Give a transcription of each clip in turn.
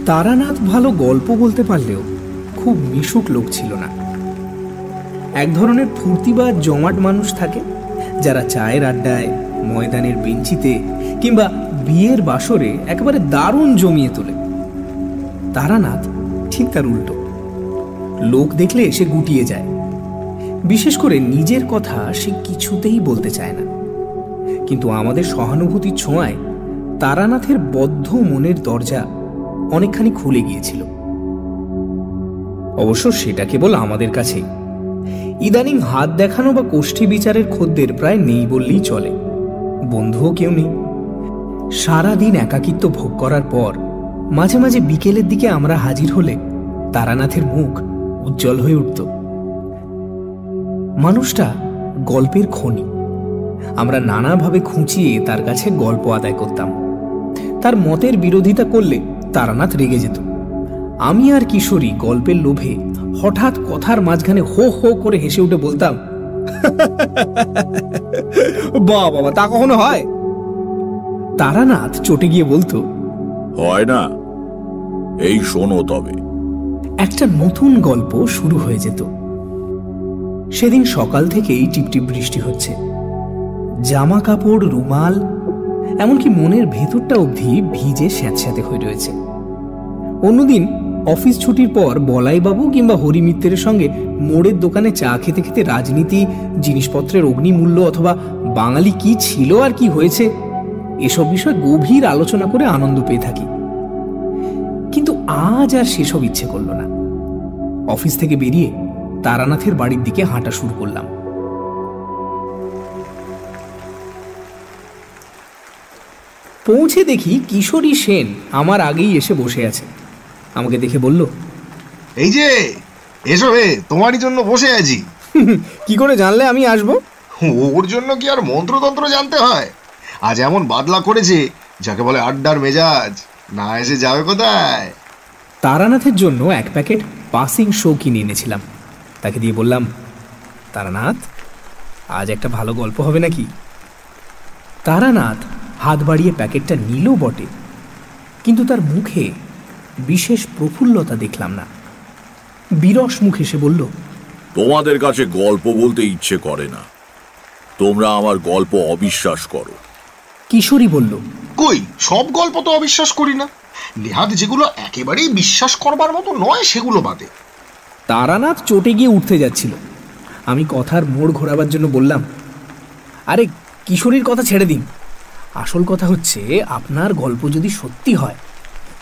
তারানাথ ভালো গল্প বলতে পারলেও খুব মিশুক লোক ছিল না। এক ধরনের ফুর্তিবাজ জমাট মানুষ থাকে যারা চায়ের আড্ডায়, ময়দানের বেঞ্চিতে কিংবা বিয়ের বাসরে একেবারে দারুণ জমিয়ে তোলে। তারানাথ ঠিক তার উল্টো। লোক দেখলে সে গুটিয়ে যায়, বিশেষ করে নিজের কথা সে কিছুতেই বলতে চায় না। কিন্তু আমাদের সহানুভূতির ছোঁয়ায় তারানাথের বদ্ধ মনের দরজা অনেকখানি খুলে গিয়েছিল। অবশ্য সেটা কেবল আমাদের কাছেই। ইদানিং হাত দেখানো বা কোষ্ঠী বিচারের খদ্দের প্রায় নেই বললেই চলে। বন্ধুও কেউ নেই। সারাদিন একাকিত্ব ভোগ করার পর মাঝে মাঝে বিকেলের দিকে আমরা হাজির হলে তারানাথের মুখ উজ্জ্বল হয়ে উঠত। মানুষটা গল্পের খনি। আমরা নানাভাবে খুঁচিয়ে তার কাছে গল্প আদায় করতাম। তার মতের বিরোধিতা করলে তারানাথ রেগে যেত। আমি আর কিশোরী গল্পের লোভে হঠাৎ কথার মাঝখানে হো হো করে হেসে উঠে বলতাম, বাহ বাবা, তা কখনো হয়? তারানাথ চটে গিয়ে বলতো, হয় না, এই শোনো তবে। একটা নতুন গল্প শুরু হয়ে যেত। সেদিন সকাল থেকেই টিপটিপ বৃষ্টি হচ্ছে। জামা কাপড়, রুমাল, এমনকি মনের ভেতরটা অবধি ভিজে স্যাঁতস্যাঁতে হয়ে রয়েছে। অন্যদিন অফিস ছুটির পর বলাইবাবু কিংবা হরিমিত্রের সঙ্গে মোড়ের দোকানে চা খেতে খেতে রাজনীতি, জিনিসপত্রের অগ্নিমূল্য অথবা বাঙালি কি ছিল আর কি হয়েছে এসব বিষয়ে গভীর আলোচনা করে আনন্দ পেয়ে থাকি। কিন্তু আজ আর সেসব ইচ্ছে করল না। অফিস থেকে বেরিয়ে তারানাথের বাড়ির দিকে হাঁটা শুরু করলাম। পৌঁছে দেখি কিশোরী সেন আমার আগেই এসে বসে আছে। আমাকে দেখে বলল, এই যে এসো রে, তোমারই জন্য বসে আছি। কি করে জানলে আমি আসবো? ওর জন্য কি আর মন্ত্রতন্ত্র জানতে হয়? আজ এমন বাদলা করেছে যাকে বলে আড্ডার মেজাজ, না এসে যাবে কোথায়? তারানাথের জন্য এক প্যাকেট পাসিং শো কিনে এনেছিলাম। তাকে দিয়ে বললাম, তারানাথ, আজ একটা ভালো গল্প হবে নাকি? তারানাথ হাত বাড়িয়ে প্যাকেটটা নিল বটে, কিন্তু তার মুখে বিশেষ প্রফুল্লতা দেখলাম না। বিরস মুখে সে বলল, তোমাদের কাছে গল্প বলতে ইচ্ছে করে না, তোমরা আমার গল্প অবিশ্বাস করো। কিশোরী বলল, কই, সব গল্প তো অবিশ্বাস করি না। নেহাত যেগুলো একেবারেই বিশ্বাস করবার মতো নয় সেগুলো বাদে। তারানাথ চটে গিয়ে উঠতে যাচ্ছিল। আমি কথার মোড় ঘোরাবার জন্য বললাম, আরে কিশোরীর কথা ছেড়ে দিন। আসল কথা হচ্ছে, আপনার গল্প যদি সত্যি হয়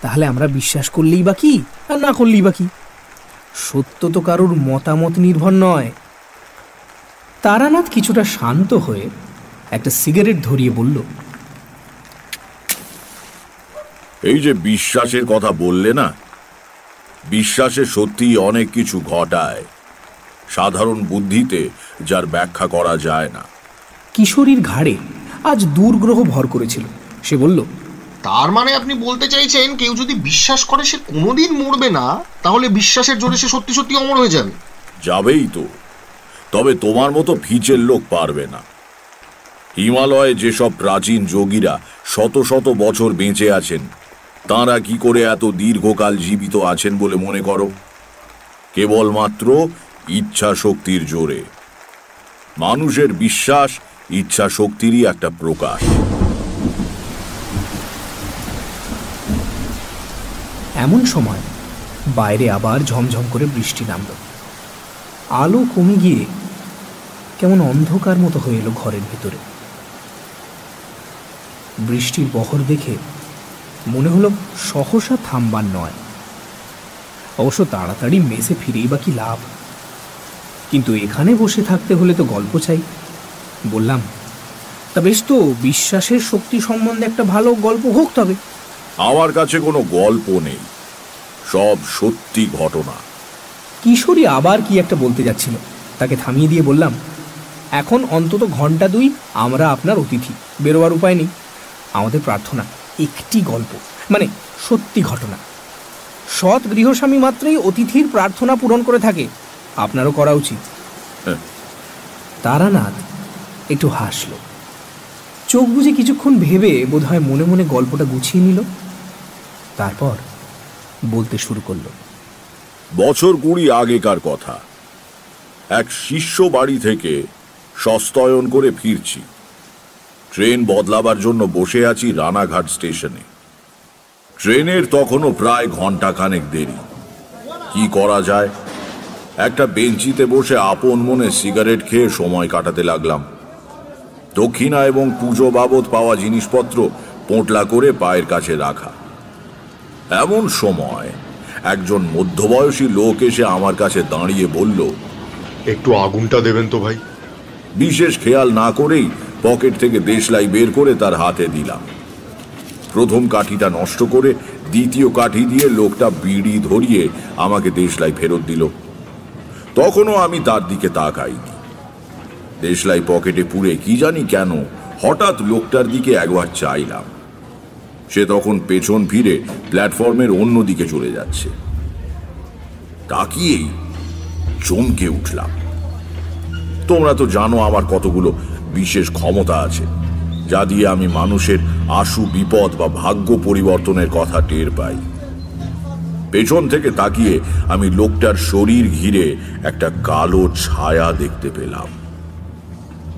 তাহলে আমরা বিশ্বাস করলেই বা কি, আর না করলেই বা কি? সত্য তো কারোর মতামত নির্ভর নয়। তারানাথ কিছুটা শান্ত হয়ে একটা সিগারেট ধরিয়ে বলল, এই যে বিশ্বাসের কথা বললে না, বিশ্বাসে সত্যি অনেক কিছু ঘটায়, সাধারণ বুদ্ধিতে যার ব্যাখ্যা করা যায় না। কিশোরীর ঘাড়ে আজ দুর্গ্রহ ভর করেছিল। সে বলল, তার মানে আপনি বলতে চাইছেন কেউ যদি বিশ্বাস করে সে কোনোদিন মরবে না, তাহলে বিশ্বাসের জোরে সে সত্যি সত্যি অমর হয়ে যাবে? যাবেই তো, তবে তোমার মতো ভিচের লোক পারবে না। হিমালয়ে যেসব প্রাচীন যোগীরা শত শত বছর বেঁচে আছেন, তাঁরা কি করে এত দীর্ঘকাল জীবিত আছেন বলে মনে করো? কেবলমাত্র ইচ্ছা শক্তির জোরে। মানুষের বিশ্বাস ইচ্ছা শক্তিরই একটা প্রকাশ। এমন সময় বাইরে আবার ঝমঝম করে বৃষ্টি নামল। আলো কমে গিয়ে কেমন অন্ধকার মতো হয়ে এলো ঘরের ভেতরে। বৃষ্টির বহর দেখে মনে হলো সহসা থামবার নয়। অবশ্য তাড়াতাড়ি মেসে ফিরেই বা কি লাভ? কিন্তু এখানে বসে থাকতে হলে তো গল্প চাই। বললাম, তা বেশ তো, বিশ্বাসের শক্তি সম্বন্ধে একটা ভালো গল্প হোক তবে। আমার কাছে কোনো গল্প নেই, সব সত্যি ঘটনা। কিশোরী আবার কি একটা বলতে যাচ্ছিল, তাকে থামিয়ে দিয়ে বললাম, এখন অন্তত ঘন্টা 2 আমরা আপনার অতিথি, বেরোবার উপায় নেই। আমাদের প্রার্থনা একটি গল্প, মানে সত্যি ঘটনা। সৎ গৃহস্বামী মাত্রই অতিথির প্রার্থনা পূরণ করে থাকে, আপনারও করা উচিত। তারানাথ একটু হাসল। চোখ বুজে কিছুক্ষণ ভেবে বোধহয় মনে মনে গল্পটা গুছিয়ে নিল। তারপর বলতে শুরু করল। বছর 20 আগেকার কথা। এক শিষ্য বাড়ি থেকে সস্তয়ন করে ফিরছি। ট্রেন বদলাবার জন্য বসে আছি রানাঘাট স্টেশনে। ট্রেনের তখনও প্রায় ঘন্টাখানেক দেরি। কি করা যায়? একটা বেঞ্চিতে বসে আপন মনে সিগারেট খেয়ে সময় কাটাতে লাগলাম। দক্ষিণা এবং পুজো বাবদ পাওয়া জিনিসপত্র পোঁটলা করে পায়ের কাছে রাখা। এমন সময় একজন মধ্যবয়সী লোক এসে আমার কাছে দাঁড়িয়ে বলল, একটু আগুনটা দেবেন তো ভাই। বিশেষ খেয়াল না করেই পকেট থেকে দেশলাই বের করে তার হাতে দিলাম। প্রথম কাঠিটা নষ্ট করে দ্বিতীয় কাঠি দিয়ে লোকটা বিড়ি ধরিয়ে আমাকে দেশলাই ফেরত দিল। তখনও আমি তার দিকে তাকাইনি। দেশলাই পকেটে পুরে কি জানি কেন হঠাৎ লোকটার দিকে একবার চাইলাম। সে তখন পেছন ফিরে প্ল্যাটফর্মের অন্য দিকে চলে যাচ্ছে। তাকিয়েই চমকে উঠলাম। তোমরা তো জানো আমার কতগুলো বিশেষ ক্ষমতা আছে, যা দিয়ে আমি মানুষের আশু বিপদ বা ভাগ্য পরিবর্তনের কথা টের পাই। পেছন থেকে তাকিয়ে আমি লোকটার শরীর ঘিরে একটা কালো ছায়া দেখতে পেলাম,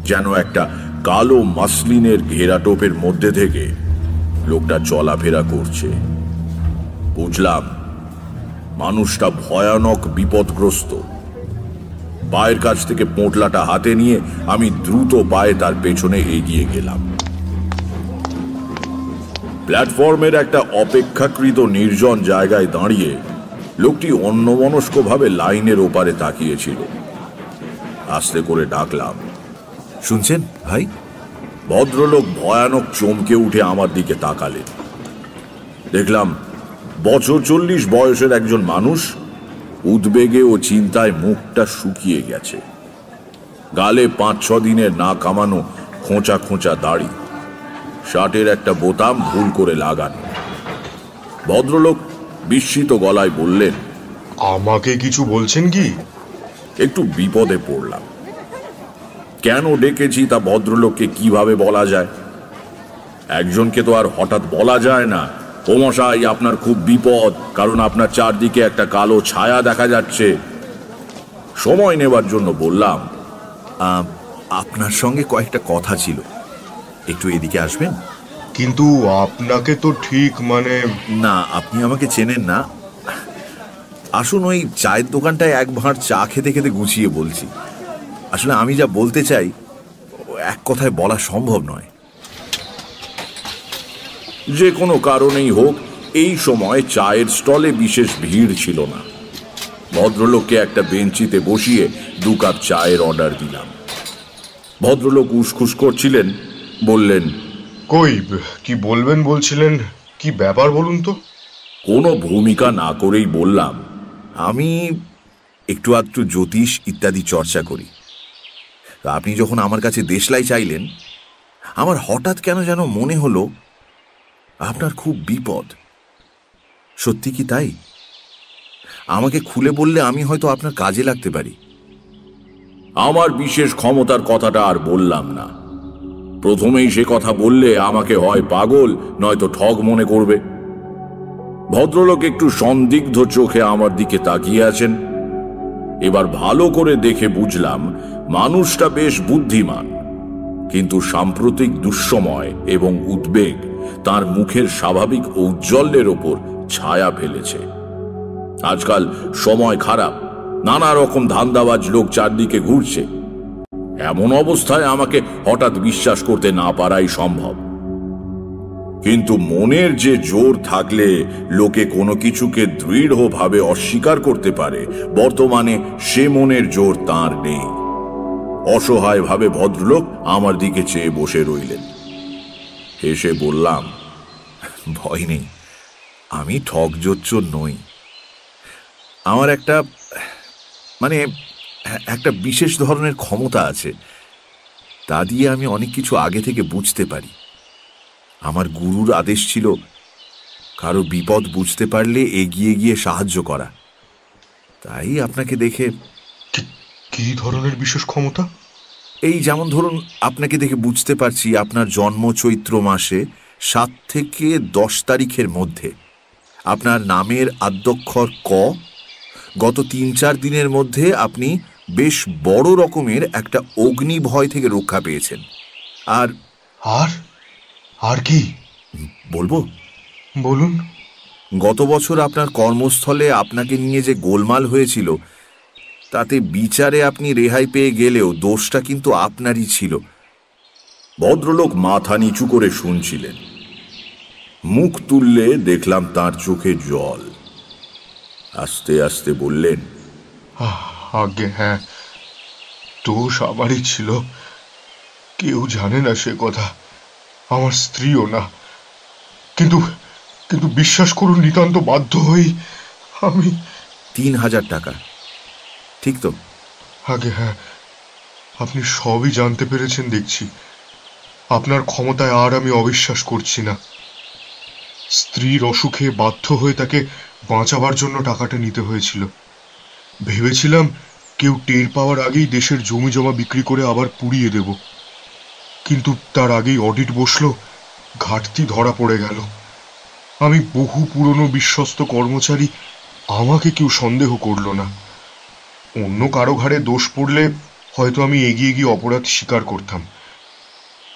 যেন একটা কালো মাসলিনের ঘেরাটোপের মধ্যে থেকে লোকটা চলাফেরা করছে। বুঝলাম মানুষটা ভয়ানক বিপদগ্রস্ত। পায়ের কাছ থেকে পোঁটলাটা হাতে নিয়ে আমি দ্রুত পায়ে তার পেছনে এগিয়ে গেলাম। প্ল্যাটফর্মের একটা অপেক্ষাকৃত নির্জন জায়গায় দাঁড়িয়ে লোকটি অন্যমনস্কভাবে লাইনের ওপারে তাকিয়েছিল। আস্তে করে ডাকলাম, শুনছেন ভাই? ভদ্রলোক ভয়ানক চমকে উঠে আমার দিকে তাকালেন। দেখলাম বছর 40 বয়সের একজন মানুষ। উদ্বেগে ও চিন্তায় মুখটা শুকিয়ে গেছে। গালে 5-6 দিনের না কামানো খোঁচা খোঁচা দাড়ি, শার্টের একটা বোতাম ভুল করে লাগানো। ভদ্রলোক বিস্মিত গলায় বললেন, আমাকে কিছু বলছেন কি? একটু বিপদে পড়লাম। কেন ডেকেছি তা ভদ্রলোককে কিভাবে বলা যায়? একজনকে তো আর হঠাৎ বলা যায় না, ও মশাই আপনার খুব বিপদ, কারণ আপনার চারদিকে একটা কালো ছায়া দেখা যাচ্ছে। সময় নেবার জন্য বললাম, আপনার সঙ্গে কয়েকটা কথা ছিল, একটু এদিকে আসবেন? কিন্তু আপনাকে তো ঠিক না, আপনি আমাকে চেনেন না। আসুন, ওই চায়ের দোকানটায় এক ভাঁড় চা খেতে খেতে গুছিয়ে বলছি। আসলে আমি যা বলতে চাই এক কথায় বলা সম্ভব নয়। যে কোনো কারণেই হোক এই সময় চায়ের স্টলে বিশেষ ভিড় ছিল না। ভদ্রলোককে একটা বেঞ্চিতে বসিয়ে 2 কাপ চায়ের অর্ডার দিলাম। ভদ্রলোক উসখুস করছিলেন, বললেন, কই কি বলবেন বলছিলেন, কি ব্যাপার বলুন তো? কোনো ভূমিকা না করেই বললাম, আমি একটু আধটু জ্যোতিষ ইত্যাদি চর্চা করি। আপনি যখন আমার কাছে দেশলাই চাইলেন, আমার হঠাৎ কেন যেন মনে হলো আপনার খুব বিপদ। সত্যি কি তাই? আমাকে খুলে বললে আমি হয়তো আপনার কাজে লাগতে পারি। আমার বিশেষ ক্ষমতার কথাটা আর বললাম না। প্রথমেই সে কথা বললে আমাকে হয় পাগল নয়তো ঠগ মনে করবে। ভদ্রলোক একটু সন্দিগ্ধ চোখে আমার দিকে তাকিয়ে আছেন। এবার ভালো করে দেখে বুঝলাম মানুষটা বেশ বুদ্ধিমান, কিন্তু সাম্প্রতিক দুঃসময় এবং উদ্বেগ তার মুখের স্বাভাবিক ঔজ্জ্বল্যের ওপর ছায়া ফেলেছে। আজকাল সময় খারাপ, নানা রকম ধান্দাবাজ লোক চারদিকে ঘুরছে। এমন অবস্থায় আমাকে হঠাৎ বিশ্বাস করতে না পারাই সম্ভব। কিন্তু মনের যে জোর থাকলে লোকে কোনো কিছুকে দৃঢ়ভাবে অস্বীকার করতে পারে, বর্তমানে সে মনের জোর তার নেই। অসহায়ভাবে ভদ্রলোক আমার দিকে চেয়ে বসে রইলেন। হেসে বললাম, ভয় নেই, আমি ঠকজোচ্চোর নই। আমার একটা বিশেষ ধরনের ক্ষমতা আছে, তা দিয়ে আমি অনেক কিছু আগে থেকে বুঝতে পারি। আমার গুরুর আদেশ ছিল কারো বিপদ বুঝতে পারলে এগিয়ে গিয়ে সাহায্য করা। তাই আপনাকে দেখে। কি ধরনের বিশেষ ক্ষমতা? এই যেমন ধরুন, আপনাকে দেখে বুঝতে পারছি আপনার জন্ম চৈত্র মাসে 7 থেকে 10 তারিখের মধ্যে। আপনার নামের আদ্যক্ষর ক। গত 3-4 দিনের মধ্যে আপনি বেশ বড় রকমের একটা অগ্নি ভয় থেকে রক্ষা পেয়েছেন। আর আর আর কি বলবো? বলুন। গত বছর আপনার কর্মস্থলে আপনাকে নিয়ে যে গোলমাল হয়েছিল, তাতে বিচারে আপনি রেহাই পেয়ে গেলেও দোষটা কিন্তু আপনারই ছিল। ভদ্রলোক মাথা নিচু করে শুনছিলেন। মুখ তুললে দেখলাম তার চোখে জল। আস্তে আস্তে বললেন, আগে হ্যাঁ, দোষ আমারই ছিল। কেউ জানে না সে কথা, আমার স্ত্রীও না। কিন্তু কিন্তু বিশ্বাস করুন, নিতান্ত বাধ্য হই আমি। 3000 টাকা, ঠিক তো? আগে হ্যাঁ, আপনি সবই জানতে পেরেছেন দেখছি। আপনার ক্ষমতায় আর আমি অবিশ্বাস করছি না। স্ত্রীর অসুখে বাধ্য হয়ে তাকে বাঁচাবার জন্য টাকাটা নিতে হয়েছিল। ভেবেছিলাম কেউ টের পাওয়ার আগেই দেশের জমি জমা বিক্রি করে আবার পুড়িয়ে দেব। কিন্তু তার আগেই অডিট বসলো, ঘাটতি ধরা পড়ে গেল। আমি বহু পুরনো বিশ্বস্ত কর্মচারী, আমাকে কেউ সন্দেহ করল না। অন্য কারো ঘাড়ে দোষ পড়লে হয়তো আমি এগিয়ে গিয়ে অপরাধ স্বীকার করতাম,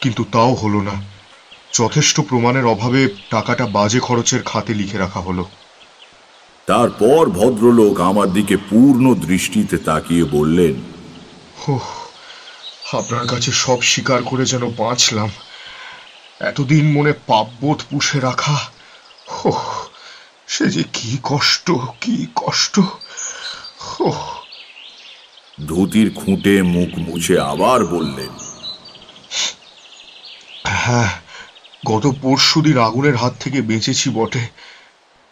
কিন্তু তাও হলো না। যথেষ্ট প্রমাণের অভাবে টাকাটা বাজে খরচের খাতে লিখে রাখা হলো। তারপর ভদ্রলোক আমার দিকে পূর্ণ দৃষ্টিতে তাকিয়ে বললেন, আপনার কাছে সব স্বীকার করে যেন বাঁচলাম। এতদিন মনে পাপবোধ পুষে রাখা, সে যে কি কষ্ট, কি কষ্ট। ধুতির খুঁটে মুখ মুছে আবার বললেন, হ্যাঁ, গত পরশুদিন আগুনের হাত থেকে বেঁচেছি বটে।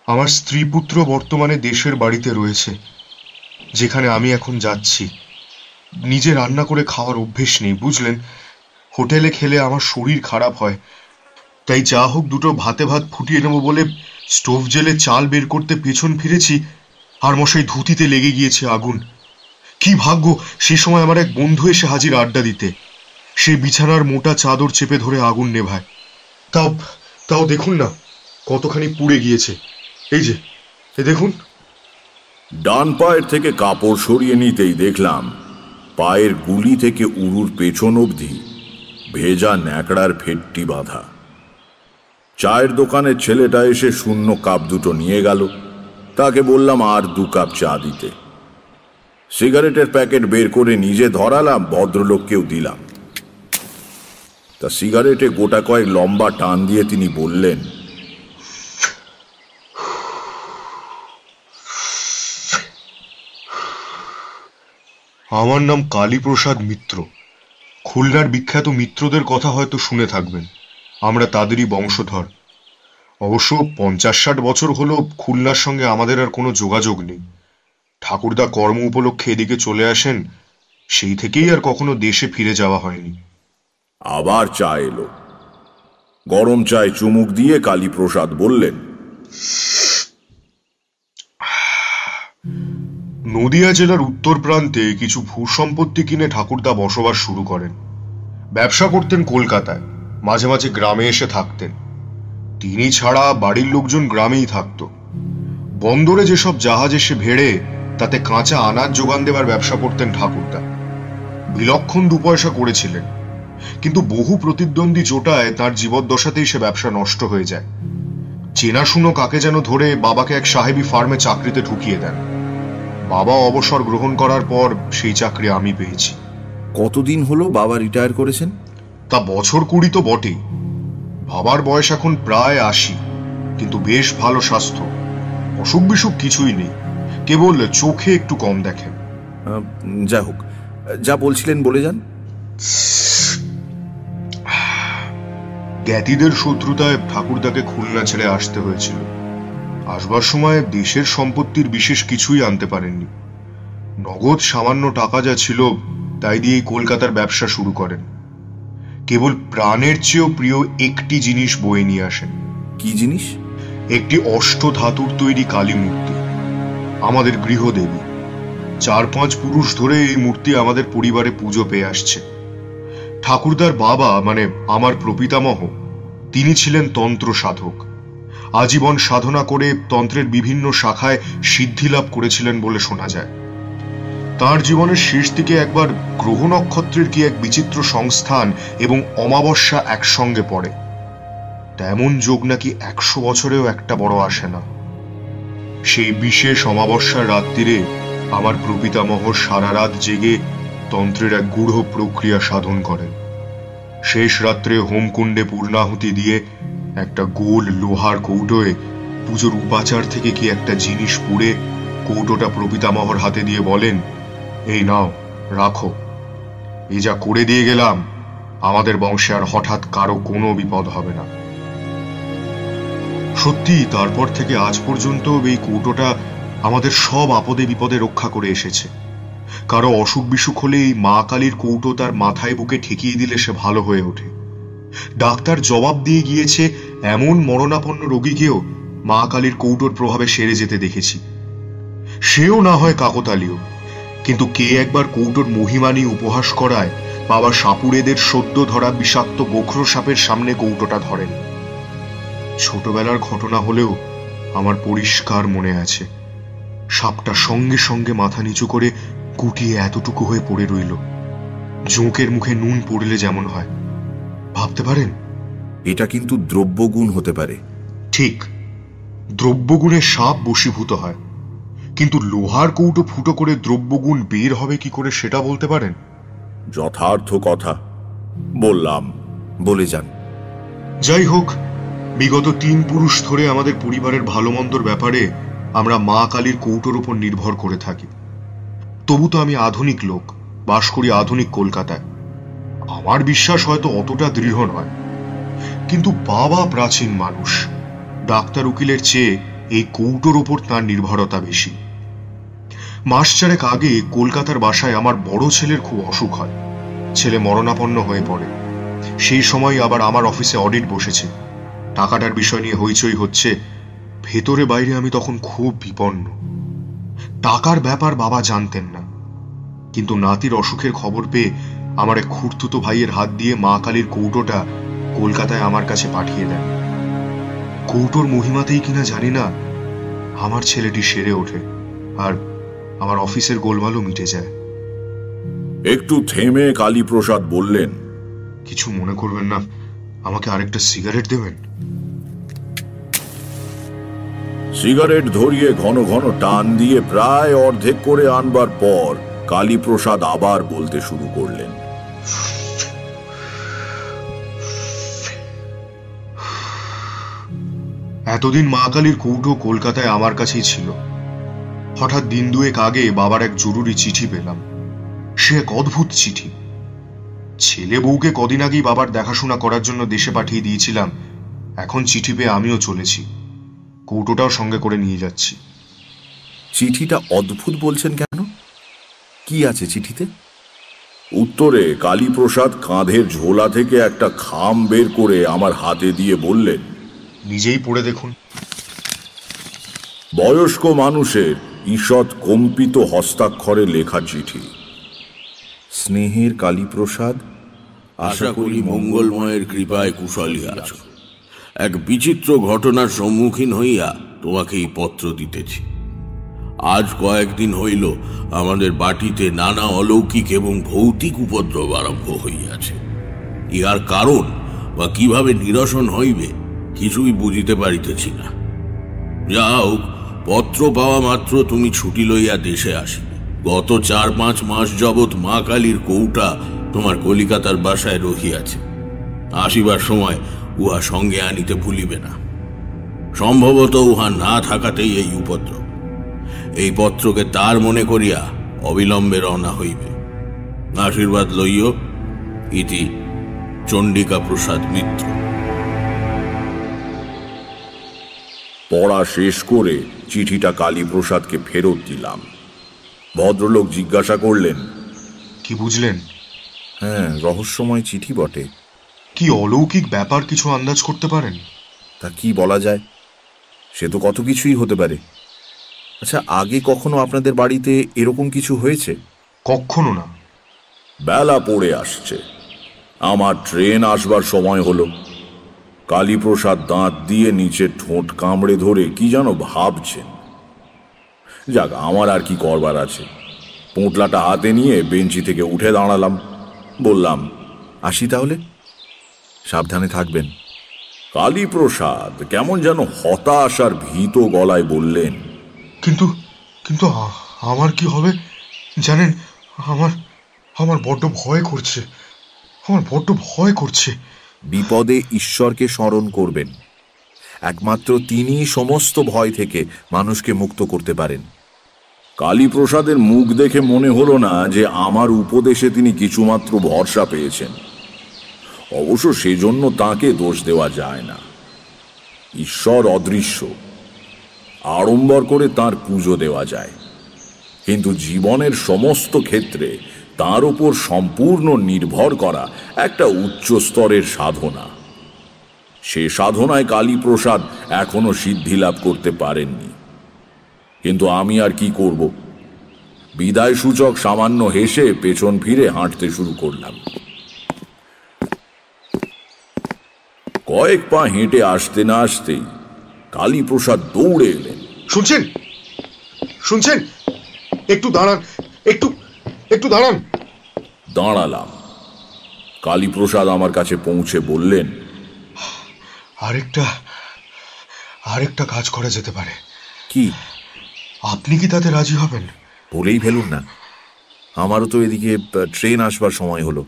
আমার স্ত্রী পুত্র বর্তমানে দেশের বাড়িতে রয়েছে, যেখানে আমি এখন যাচ্ছি। নিজে রান্না করে খাওয়ার অভ্যেস নেই, বুঝলেন। হোটেলে খেলে আমার শরীর খারাপ হয়, তাই যা হোক দুটো ভাতে ভাত ফুটিয়ে নেব বলে স্টোভ জেলে চাল বের করতে পেছন ফিরেছি, আর মশাই ধুতিতে লেগে গিয়েছে আগুন। কি ভাগ্য, সে সময় আমার এক বন্ধু এসে হাজির আড্ডা দিতে। সে বিছানার মোটা চাদর চেপে ধরে আগুন নেভায়। তাও দেখুন না কতখানি পুড়ে গিয়েছে। এই যে, এ দেখুন। ডান পায়ের থেকে কাপড় সরিয়ে নিতেই দেখলাম পায়ের গুলি থেকে উরুর পেছন অবধি ভেজা ন্যাকড়ার ফেটটি বাঁধা। চায়ের দোকানের ছেলেটা এসে শূন্য কাপ দুটো নিয়ে গেল। তাকে বললাম আর 2 কাপ চা দিতে। সিগারেটের প্যাকেট বের করে নিজে ধরালাম, ভদ্রলোককেও দিলাম। তা সিগারেটে গোটা কয়েক লম্বা টান দিয়ে তিনি বললেন, আমার নাম কালীপ্রসাদ মিত্র। খুলনার বিখ্যাত মিত্রদের কথা হয়তো শুনে থাকবেন, আমরা তাদেরই বংশধর। অবশ্য 50-60 বছর হলো খুলনার সঙ্গে আমাদের আর কোনো যোগাযোগ নেই। ঠাকুরদা কর্ম উপলক্ষে এদিকে চলে আসেন, সেই থেকেই আর কখনো দেশে ফিরে যাওয়া হয়নি। আবার চা এলো। গরম চায় চুমুক দিয়ে কালীপ্রসাদ বললেন, নদিয়া জেলার উত্তর প্রান্তে কিছু ভূসম্পত্তি কিনে ঠাকুরদা বসবাস শুরু করেন। ব্যবসা করতেন কলকাতায়, মাঝে মাঝে গ্রামে এসে থাকতেন। তিনি ছাড়া বাড়ির লোকজন গ্রামেই থাকত। বন্দরে যেসব জাহাজ এসে ভেড়ে তাতে কাঁচা আনাজ যোগান দেবার ব্যবসা করতেন ঠাকুরদা। বিলক্ষণ 2 পয়সা করেছিলেন, কিন্তু বহু প্রতিদ্বন্দ্বী জোটায় তার জীবদ্দশাতেই সে ব্যবসা নষ্ট হয়ে যায়। চেনাশুনো কাকে যেন ধরে বাবাকে এক সাহেবী ফার্মে চাকরিতে ঢুকিয়ে দেন। বাবা অবসর গ্রহণ করার পর সেই চাকরি আমি পেয়েছি। কতদিন হলো বাবা রিটায়ার করেছেন? তা বছর 20 তো বটেই। বাবার বয়স এখন প্রায় 80, কিন্তু বেশ ভালো স্বাস্থ্য, অসুখ বিসুখ কিছুই নেই, কেবল চোখে একটু কম দেখেন। যা হোক, যা বলছিলেন বলে যান। জ্ঞাতিদের শত্রুতায় ঠাকুরদাকে খুলনা ছেড়ে আসতে হয়েছিল। আসবার সময় দেশের সম্পত্তির বিশেষ কিছুই আনতে পারেননি। নগদ সামান্য টাকা যা ছিল তাই দিয়েই কলকাতার ব্যবসা শুরু করেন। কেবল প্রাণের চেয়েও প্রিয় একটি জিনিস বয়ে নিয়ে আসেন। কি জিনিস? একটি অষ্ট ধাতুর তৈরি কালী মূর্তি, আমাদের গৃহদেবী। 4-5 পুরুষ ধরে এই মূর্তি আমাদের পরিবারে পুজো পেয়ে আসছে। ঠাকুরদার বাবা, মানে আমার প্রপিতামহ, তিনি ছিলেন তন্ত্র সাধক। আজীবন সাধনা করে তন্ত্রের বিভিন্ন শাখায় সিদ্ধি লাভ করেছিলেন বলে শোনা যায়। তার জীবনের শেষ দিকে একবার গ্রহ নক্ষত্রের কি এক বিচিত্র সংস্থান এবং অমাবস্যা একসঙ্গে পড়ে। তেমন যোগ নাকি 100 বছরেও একটা বড় আসে না। সেই বিশেষ অমাবস্যার রাত্রিরে আমার প্রপিতামহ সারা রাত জেগে তন্ত্রের এক গূঢ় প্রক্রিয়া সাধন করেন। শেষ রাত্রে হোমকুণ্ডে পূর্ণাহুতি দিয়ে একটা গোল লোহার কৌটোয় পুজোর উপাচার থেকে কি একটা জিনিস পুড়ে কৌটোটা প্রপিতামহর হাতে দিয়ে বলেন, এই নাও, রাখো। এই যা করে দিয়ে গেলাম, আমাদের বংশে আর হঠাৎ কারো কোনো বিপদ হবে না। সত্যি তারপর থেকে আজ পর্যন্ত এই কৌটোটা আমাদের সব আপদে বিপদে রক্ষা করে এসেছে। কারো অসুখ বিসুখ হলে এই মা কালীর কৌটো তার মাথায় বুকে ঠেকিয়ে দিলে সে ভালো হয়ে ওঠে। ডাক্তার জবাব দিয়ে গিয়েছে এমন মরণাপন্ন রোগীকেও মা কালীর কৌটোর প্রভাবে সেরে যেতে দেখেছি। সেও না হয় কাকতালীয়, কিন্তু কে একবার কৌটোর মহিমা নিয়ে উপহাস করায় বাবা সাপুড়েদের সদ্য ধরা বিষাক্ত গোখরো সাপের সামনে কৌটোটা ধরেন। ছোটবেলার ঘটনা হলেও আমার পরিষ্কার মনে আছে, সাপটা সঙ্গে সঙ্গে মাথা নিচু করে গুটিয়ে এতটুকু হয়ে পড়ে রইল, জোঁকের মুখে নুন পড়লে যেমন হয়। ভাবতে পারেন? এটা কিন্তু দ্রব্যগুণ হতে পারে। ঠিক, দ্রব্যগুণে সাপ বশীভূত হয়, কিন্তু লোহার কৌটো ফুটো করে দ্রব্যগুণ বের হবে কি করে সেটা বলতে পারেন? যথার্থ কথা বললাম, বলে যান। যাই হোক, বিগত 3 পুরুষ ধরে আমাদের পরিবারের ভালো মন্দর ব্যাপারে আমরা মা কালীর কৌটোর উপর নির্ভর করে থাকি। তবু তো আমি আধুনিক লোক, বাস করি আধুনিক কলকাতায়। আমার বিশ্বাস হয়তো অতটা দৃঢ় নয়, কিন্তু বাবা প্রাচীন মানুষ, ডাক্তার উকিলের চেয়ে এই কৌটোর ওপর তার নির্ভরতা বেশি। মাস 4 আগে কলকাতার বাসায় আমার বড় ছেলের খুব অসুখ হয়। ছেলে মরণাপন্ন হয়ে পড়ে। সেই সময় আবার আমার অফিসে অডিট বসেছে। টাকাটার বিষয় নিয়ে হইচই হচ্ছে। ভেতরে বাইরে আমি তখন খুব বিপন্ন। টাকার ব্যাপার বাবা জানতেন না, কিন্তু নাতির অসুখের খবর পেয়ে আমার এক খুড়তুতো ভাইয়ের হাত দিয়ে মা কালীর কৌটোটা কলকাতায় আমার কাছে পাঠিয়ে দেন। কৌটোর মহিমাতেই কিনা জানি না আমার ছেলেটি সেরে ওঠে, আর আমার অফিসের গোলমালও মিটে যায়। একটু থেমে কালীপ্রসাদ বললেন, কিছু মনে করবেন না, আমাকে আরেকটা সিগারেট দেবেন? সিগারেট ধরিয়ে ঘন ঘন টান দিয়ে প্রায় অর্ধেক করে আনবার পর কালীপ্রসাদ আবার বলতে শুরু করলেন, এতদিন মা কালীর কৌটো কলকাতায় আমার কাছেই ছিল। হঠাৎ দিন 2 আগে বাবার এক জরুরি চিঠি পেলাম। সে এক অদ্ভুত চিঠি। ছেলে বউকে কদিন আগেই বাবার দেখাশোনা করার জন্য দেশে পাঠিয়ে দিয়েছিলাম। এখন চিঠি পেয়ে আমিও চলেছি, কৌটোটাও সঙ্গে করে নিয়ে যাচ্ছি। চিঠিটা অদ্ভুত বলছেন কেন? কি আছে চিঠিতে? উত্তরে কালীপ্রসাদ কাঁধের ঝোলা থেকে একটা খাম বের করে আমার হাতে দিয়ে বললেন, নিজেই পড়ে দেখুন। বয়স্ক মানুষের ঈষৎ কম্পিত হস্তাক্ষরে লেখা চিঠি। স্নেহের কালীপ্রসাদ, আশা করি মঙ্গলময়ের কৃপায় কুশলী আছো। এক বিচিত্র ঘটনার সম্মুখীন হইয়া তোমাকে এই পত্র দিতেছি। আজ কয়েকদিন হইল আমাদের বাটিতে নানা অলৌকিক এবং ভৌতিক উপদ্রব আরম্ভ হইয়াছে। ইহার কারণ বা কিভাবে নিরসন হইবে কিছুই বুঝিতে পারিতেছি না। যা হোক, পত্র পাওয়া মাত্র তুমি ছুটি লইয়া দেশে আসিবে। গত 4-5 মাস যাবৎ মা কালীর কৌটা তোমার কলিকাতার বাসায় রহিয়াছে। আসিবার সময় উহা সঙ্গে আনিতে ভুলিবে না। সম্ভবত উহা না থাকাতেই এই উপদ্রব। এই পত্রকে তার মনে করিয়া অবিলম্বে রওনা হইবে। আশীর্বাদ লইও। ইতি চণ্ডিকা প্রসাদ মিত্র। পড়া শেষ করে চিঠিটা কালীপ্রসাদকে ফেরত দিলাম। ভদ্রলোক জিজ্ঞাসা করলেন, কি বুঝলেন? হ্যাঁ, রহস্যময় চিঠি বটে। কি অলৌকিক ব্যাপার কিছু আন্দাজ করতে পারেন? তা কি বলা যায়, সে তো কত কিছুই হতে পারে। আচ্ছা, আগে কখনো আপনাদের বাড়িতে এরকম কিছু হয়েছে? কখনো না। বেলা পড়ে আসছে, আমার ট্রেন আসবার সময় হলো। কালীপ্রসাদ দাঁত দিয়ে নিচে ঠোঁট কামড়ে ধরে কি যেন ভাবছেন। যাক, আমার আর কি করবার আছে। পোঁটলাটা হাতে নিয়ে বেঞ্চি থেকে উঠে দাঁড়ালাম। বললাম, আসি তাহলে, সাবধানে থাকবেন। কালীপ্রসাদ কেমন যেন হতাশ আর ভীত গলায় বললেন, কিন্তু কিন্তু আমার কি হবে জানেন? আমার বড্ড ভয় করছে, আমার বড্ড ভয় করছে। বিপদে ঈশ্বরকে স্মরণ করবেন। একমাত্র তিনিই সমস্ত ভয় থেকে মানুষকে মুক্ত করতে পারেন। কালীপ্রসাদের মুখ দেখে মনে হলো না যে আমার উপদেশে তিনি কিছুমাত্র ভরসা পেয়েছেন। অবশ্য সেজন্য তাকে দোষ দেওয়া যায় না। ঈশ্বর অদৃশ্য, আড়ম্বর করে তার পুজো দেওয়া যায়, কিন্তু জীবনের সমস্ত ক্ষেত্রে তার উপর সম্পূর্ণ নির্ভর করা একটা উচ্চ স্তরের সাধনা। সে সাধনায় কালীপ্রসাদ এখনো সিদ্ধি লাভ করতে পারেননি। কিন্তু আমি আর কি করব? বিদায় সূচক সামান্য হেসে পেছন ফিরে হাঁটতে শুরু করলাম। কয়েক পা হেঁটে আসতে না আসতেই কালীপ্রসাদ দৌড়ে এলেন। শুনছেন শুনছেন? একটু দাঁড়ান, একটু দাঁড়ান। দাঁড়ালাম। কালীপ্রসাদ আমার কাছে পৌঁছে বললেন, আরেকটা কাজ করা যেতে পারে। কি? আপনি কি তাতে রাজি হবেন? বলেই ফেলুন না, আমারও তো এদিকে ট্রেন আসবার সময় হলো।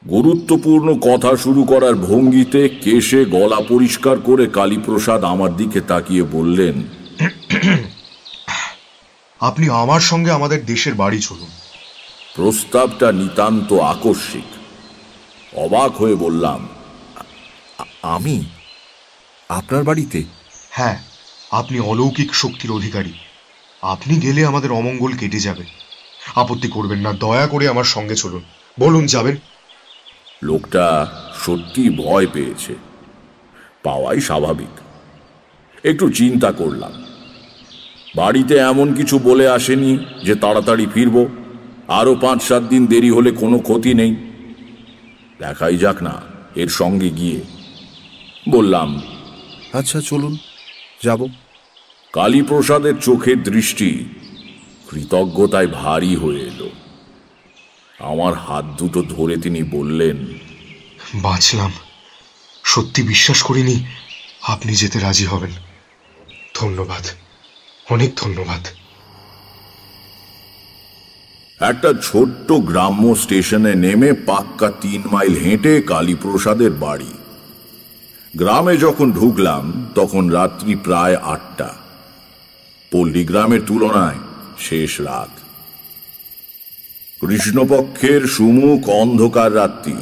গুরুত্বপূর্ণ কথা শুরু করার ভঙ্গিতে কেশে গলা পরিষ্কার করে কালীপ্রসাদ আমার দিকে তাকিয়ে বললেন, আপনি আমার সঙ্গে আমাদের দেশের বাড়ি চলুন। প্রস্তাবটা নিতান্ত আকস্মিক। অবাক হয়ে বললাম, আমি আপনার বাড়িতে? হ্যাঁ, আপনি অলৌকিক শক্তির অধিকারী। আপনি গেলে আমাদের অমঙ্গল কেটে যাবে। আপত্তি করবেন না, দয়া করে আমার সঙ্গে চলুন। বলুন, যাবেন? লোকটা সত্যি ভয় পেয়েছে, পাওয়াই স্বাভাবিক। একটু চিন্তা করলাম। বাড়িতে এমন কিছু বলে আসেনি যে তাড়াতাড়ি ফিরব। আরো 5-7 দিন দেরি হলে কোনো ক্ষতি নেই, দেখাই যাক না এর সঙ্গে গিয়ে। বললাম, আচ্ছা চলুন, যাব। কালীপ্রসাদের চোখের দৃষ্টি কৃতজ্ঞতায় ভারী হয়ে এলো। আমার হাত দুটো ধরে তিনি বললেন, বাঁচলাম। সত্যি বিশ্বাস করিনি আপনি যেতে রাজি হবেন। ধন্যবাদ, অনেক ধন্যবাদ। একটা ছোট্ট গ্রাম্য স্টেশনে নেমে পাক্কা 3 মাইল হেঁটে কালীপ্রসাদের বাড়ি। গ্রামে যখন ঢুকলাম তখন রাত্রি প্রায় 8টা। পল্লীগ্রামের তুলনায় শেষ রাত। কৃষ্ণপক্ষের সুমুখ অন্ধকার রাত্রি।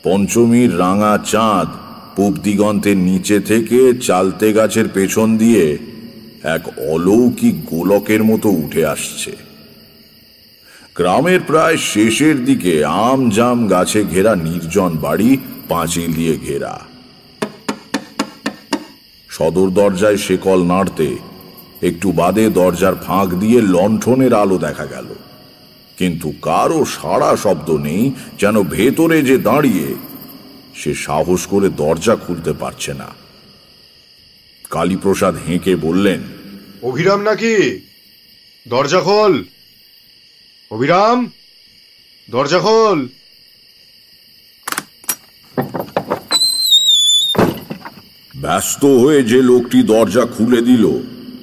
পঞ্চমীর রাঙা চাঁদ পূব দিগন্তের নিচে থেকে চালতে গাছের পেছন দিয়ে এক অলৌকিক গোলকের মতো উঠে আসছে। গ্রামের প্রায় শেষের দিকে আম জাম গাছে ঘেরা নির্জন বাড়ি, পাঁচিল দিয়ে ঘেরা। সদর দরজায় শেকল নাড়তে একটু বাদে দরজার ফাঁক দিয়ে লণ্ঠনের আলো দেখা গেল, কিন্তু কারো সাড়া শব্দ নেই। যেন ভেতরে যে দাঁড়িয়ে সে সাহস করে দরজা খুলতে পারছে না। কালীপ্রসাদ হেঁকে বললেন, অভিরাম নাকি? দরজা খোল। অভিরাম, দরজা খোল। ব্যস্ত হয়ে যে লোকটি দরজা খুলে দিল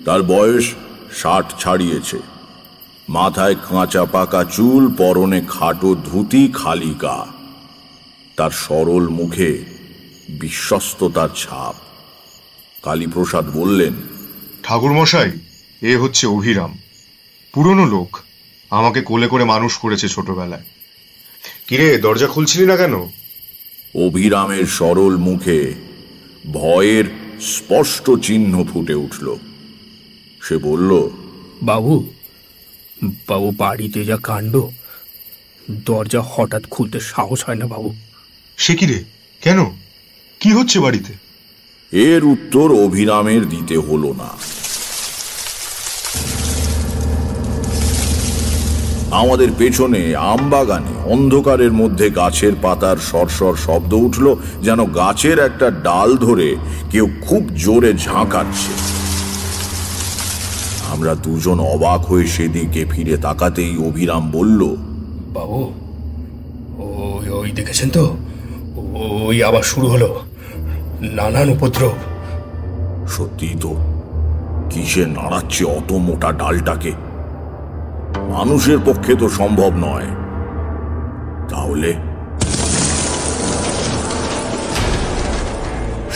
তার বয়স 60 ছাড়িয়েছে। মাথায় কাঁচা পাকা চুল, পরনে খাটো ধুতি, খালি গা। তার সরল মুখে বিশ্বস্ততার ছাপ। কালীপ্রসাদ বললেন, ঠাকুরমশাই, এ হচ্ছে অভিরাম। পুরনো লোক, আমাকে কোলে করে মানুষ করেছে ছোটবেলায়। কিরে, দরজা খুলছিলি না কেন? অভিরামের সরল মুখে ভয়ের স্পষ্ট চিহ্ন ফুটে উঠল। সে বলল, বাবু, বাড়িতে যা কাণ্ড, দরজা হঠাৎ খুলতে সাহস হয় না বাবু। সে কি রে, কেন? কি হচ্ছে বাড়িতে? এর উত্তর অভিরামের দিতে হলো না। আমাদের পেছনে আমবাগানে অন্ধকারের মধ্যে গাছের পাতার সরসর শব্দ উঠল, যেন গাছের একটা ডাল ধরে কেউ খুব জোরে ঝাঁকাচ্ছে। আমরা দুজন অবাক হয়ে সেদিকে ফিরে তাকাতেই অভিরাম বলল, বাবু, ওই দেখেছেন তো, ওই আবার শুরু হলো নানান উপদ্রব। সত্যি তো, কিসে নাড়াচ্ছে অত মোটা ডালটাকে? মানুষের পক্ষে তো সম্ভব নয়। তাহলে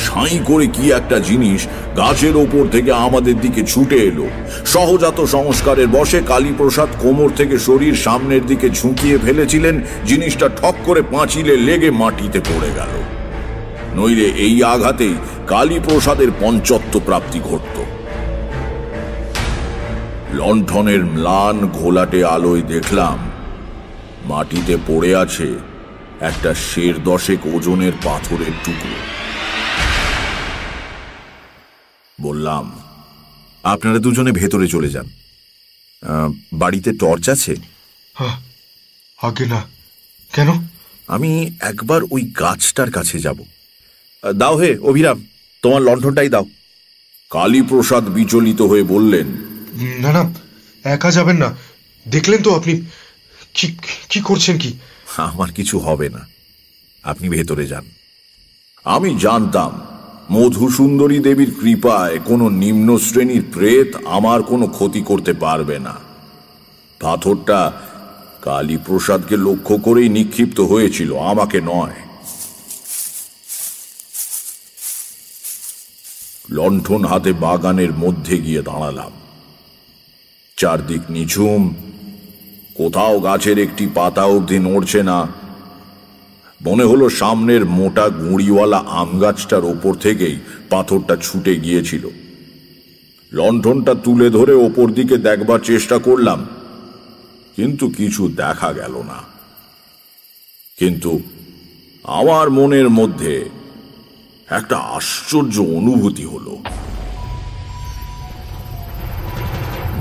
সাঁই করে কি একটা জিনিস গাছের ওপর থেকে আমাদের দিকে ছুটে এলো। সহজাত সংস্কারের বশে কালীপ্রসাদ কোমর থেকে শরীর সামনের দিকে ঝুঁকিয়ে ফেলেছিলেন, জিনিসটা ঠক করে পাঁচিলে লেগে মাটিতে পড়ে গেল। নইলে এই আঘাতেই কালীপ্রসাদের পঞ্চত্ব প্রাপ্তি ঘটত। লণ্ঠনের ম্লান ঘোলাটে আলোয় দেখলাম মাটিতে পড়ে আছে একটা 10.5 ওজনের পাথরের টুকরো। বললাম, আপনারা দুজনে ভেতরে চলে যান। বাড়িতে টর্চ আছে? আগে না। কেন? আমি একবার ওই গাছটার কাছে যাব। দাও হে অভিরাম, তোমার লণ্ঠনটাই দাও। কালীপ্রসাদ বিচলিত হয়ে বললেন, না না, একা যাবেন না। দেখলেন তো আপনি কি করছেন। কি? আমার কিছু হবে না, আপনি ভেতরে যান। আমি জানতাম মধুসুন্দরী দেবীর কৃপায় কোনো নিম্ন শ্রেণীর প্রেত আমার কোনো ক্ষতি করতে পারবে না। পাথরটা কালীপ্রসাদকে লক্ষ্য করেই নিক্ষিপ্ত হয়েছিল, আমাকে নয়। লণ্ঠন হাতে বাগানের মধ্যে গিয়ে দাঁড়ালাম। চারদিক নিঝুম, কোথাও গাছের একটি পাতা অবধি নড়ছে না। মনে হলো সামনের মোটা গুঁড়িওয়ালা আম গাছটার ওপর থেকেই পাথরটা ছুটে গিয়েছিল। লণ্ঠনটা তুলে ধরে ওপর দিকে দেখবার চেষ্টা করলাম, কিন্তু কিছু দেখা গেল না। কিন্তু আমার মনের মধ্যে একটা আশ্চর্য অনুভূতি হলো।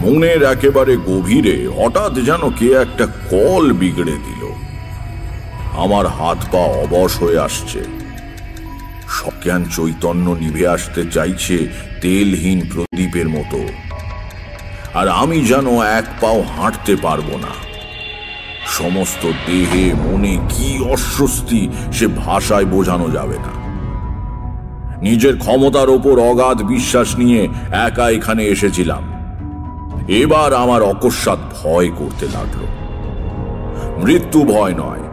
মনের একেবারে গভীরে হঠাৎ যেন কে একটা কল বিগড়ে দিল। আমার হাত পা অবশ হয়ে আসছে, সজ্ঞান চৈতন্য নিভে আসতে চাইছে তেলহীন প্রদীপের মতো, আর আমি যেন এক পাও হাঁটতে পারবো না। সমস্ত দেহে মনে কি অস্বস্তি সে ভাষায় বোঝানো যাবে না। নিজের ক্ষমতার ওপর অগাধ বিশ্বাস নিয়ে একা এখানে এসেছিলাম, এবার আমার অকস্মাৎ ভয় করতে লাগলো। মৃত্যু ভয় নয়,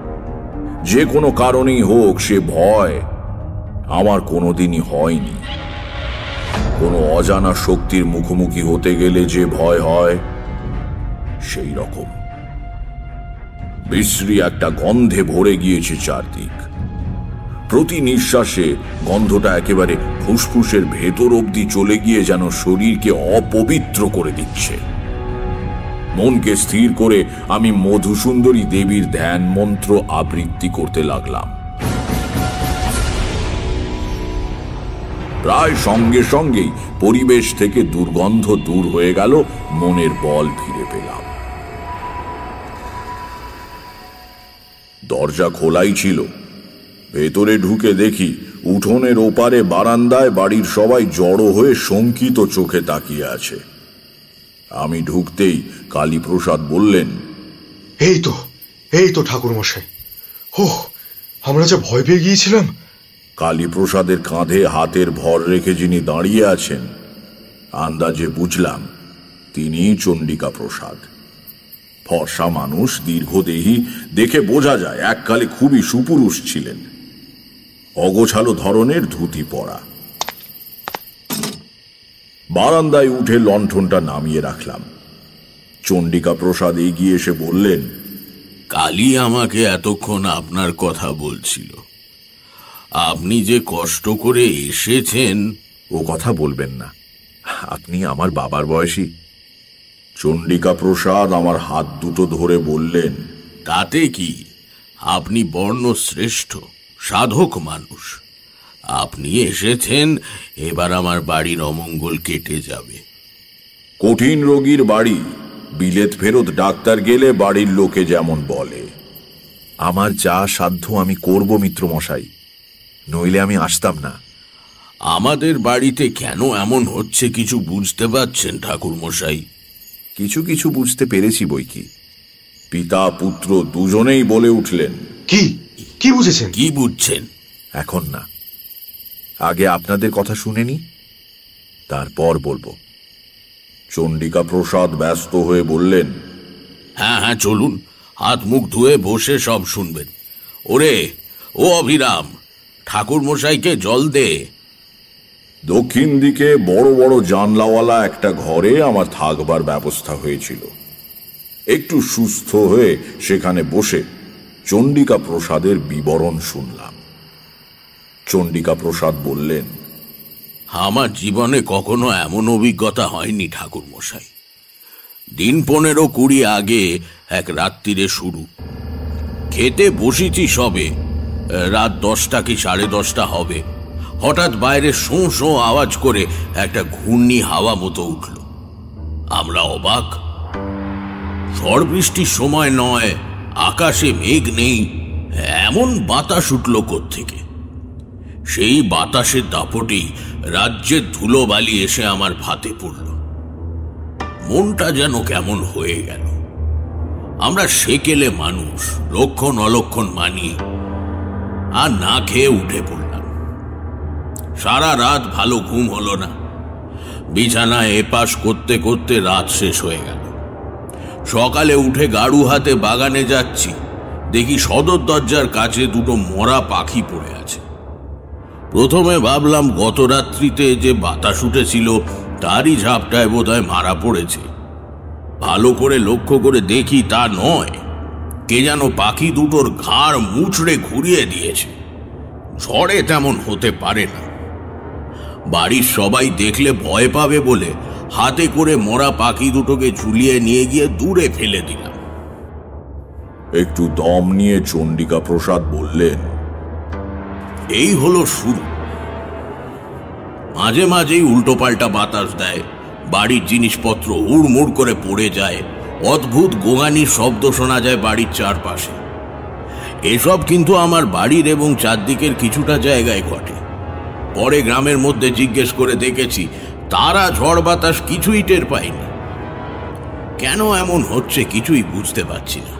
যে কোনো কারণেই হোক সে ভয় আমার কোনোদিনই হয়নি। কোনো অজানা শক্তির মুখোমুখি হতে গেলে যে ভয় হয়, সেই রকম। বিশ্রী একটা গন্ধে ভরে গিয়েছে চারদিক। প্রতি নিঃশ্বাসে গন্ধটা একেবারে ফুসফুসের ভেতর অবধি চলে গিয়ে যেন শরীরকে অপবিত্র করে দিচ্ছে। মনকে স্থির করে আমি মধুসুন্দরী দেবীর ধ্যান মন্ত্র আবৃত্তি করতে লাগলাম। প্রায় সঙ্গে সঙ্গেই পরিবেশ থেকে দুর্গন্ধ দূর হয়ে গেল, মনের বল ফিরে পেলাম। দরজা খোলাই ছিল। ভেতরে ঢুকে দেখি উঠোনের ওপারে বারান্দায় বাড়ির সবাই জড়ো হয়ে শঙ্কিত চোখে তাকিয়ে আছে। আমি ঢুকতেই কালীপ্রসাদ বললেন, এই তো ঠাকুর মশাই। আমরা যা ভয় পেয়ে গিয়েছিলাম। কালীপ্রসাদের কাঁধে হাতের ভর রেখে যিনি দাঁড়িয়ে আছেন, আন্দাজে বুঝলাম তিনিই চণ্ডিকা প্রসাদ। ফর্সা মানুষ, দীর্ঘদেহী, দেখে বোঝা যায় এককালে খুবই সুপুরুষ ছিলেন। অগোছালো ধরনের ধুতি পরা। বারান্দায় উঠে লণ্ঠনটা নামিয়ে রাখলাম। চণ্ডিকা প্রসাদ এগিয়ে এসে বললেন, কালী আমাকে এতক্ষণ আপনার কথা বলছিল। আপনি যে কষ্ট করে এসেছেন। ও কথা বলবেন না, আপনি আমার বাবার বয়সী। চণ্ডিকা প্রসাদ আমার হাত দুটো ধরে বললেন, তাতে কি, আপনি বর্ণশ্রেষ্ঠ সাধক মানুষ। আপনি এসেছেন, এবার আমার বাড়ির অমঙ্গল কেটে যাবে। কঠিন রোগীর বাড়ি বিলেত ফেরত ডাক্তার গেলে বাড়ির লোকে যেমন বলে। আমার যা সাধ্য আমি করব মিত্রমশাই, নইলে আমি আসতাম না। আমাদের বাড়িতে কেন এমন হচ্ছে কিছু বুঝতে পারছেন ঠাকুর মশাই? কিছু কিছু বুঝতে পেরেছি বইকি। পিতা পুত্র দুজনেই বলে উঠলেন। কি কি বুঝেছেন? কি বুঝছেন? এখন না, আগে আপনাদের কথা শুনেনি, তারপর বলবো। চণ্ডিকা প্রসাদ ব্যস্ত হয়ে বললেন, হ্যাঁ হ্যাঁ চলুন, হাত মুখ ধুয়ে বসে সব শুনবেন। ওরে ও অভিরাম, ঠাকুর মশাইকে জল দে। দক্ষিণ দিকে বড় বড় জানলাওয়ালা একটা ঘরে আমার থাকবার ব্যবস্থা হয়েছিল। একটু সুস্থ হয়ে সেখানে বসে চণ্ডিকা প্রসাদের বিবরণ শুনলাম। চণ্ডিকা প্রসাদ বললেন, আমার জীবনে কখনো এমন অভিজ্ঞতা হয়নি ঠাকুর মশাই। দিন 15-20 আগে এক রাত্রিরে শুরু। খেতে বসেছি সবে, রাত 10টা কি 10:30 হবে। হঠাৎ বাইরে শোঁ শোঁ আওয়াজ করে একটা ঘূর্ণি হাওয়া মতো উঠল। আমরা অবাক। ঝড় বৃষ্টির সময় নয়, আকাশে মেঘ নেই, এমন বাতাস উঠল কোত্থেকে। সেই বাতাসের দাপটেই রাজ্যের ধুলোবালি এসে আমার ভাতে পড়ল। মনটা যেন কেমন হয়ে গেল। আমরা সেকেলে মানুষ, লক্ষণ অলক্ষণ মানি, আর না খেয়ে উঠে পড়লাম। সারা রাত ভালো ঘুম হলো না। বিছানায় এপাশ করতে করতে রাত শেষ হয়ে গেল। সকালে উঠে গাড়ু হাতে বাগানে যাচ্ছি, দেখি সদর দরজার কাছে দুটো মরা পাখি পড়ে আছে। প্রথমে ভাবলাম গত রাত্রিতে যে বাতাস উঠেছিল তারই ঝাপটায় বোধহয় মারা পড়েছে। ভালো করে লক্ষ্য করে দেখি তা নয়, কে যেন পাখি দুটোর ঘাড় মুচড়ে ঘুরিয়ে দিয়েছে। ঝড়ে তেমন হতে পারে না। বাড়ির সবাই দেখলে ভয় পাবে বলে হাতে করে মরা পাখি দুটোকে ঝুলিয়ে নিয়ে গিয়ে দূরে ফেলে দিলাম। একটু দম নিয়ে চণ্ডিকা প্রসাদ বললেন, এই হলো শুরু। মাঝে মাঝেই উল্টোপাল্টা বাতাস দেয়, বাড়ির জিনিসপত্র হুড়মুড় করে পড়ে যায়, অদ্ভুত গোঙানির শব্দ শোনা যায় বাড়ির চারপাশে। এসব কিন্তু আমার বাড়ির এবং চারদিকের কিছুটা জায়গায় ঘটে। পরে গ্রামের মধ্যে জিজ্ঞেস করে দেখেছি, তারা ঝড় বাতাস কিছুই টের পায়নি। কেন এমন হচ্ছে কিছুই বুঝতে পারছি না।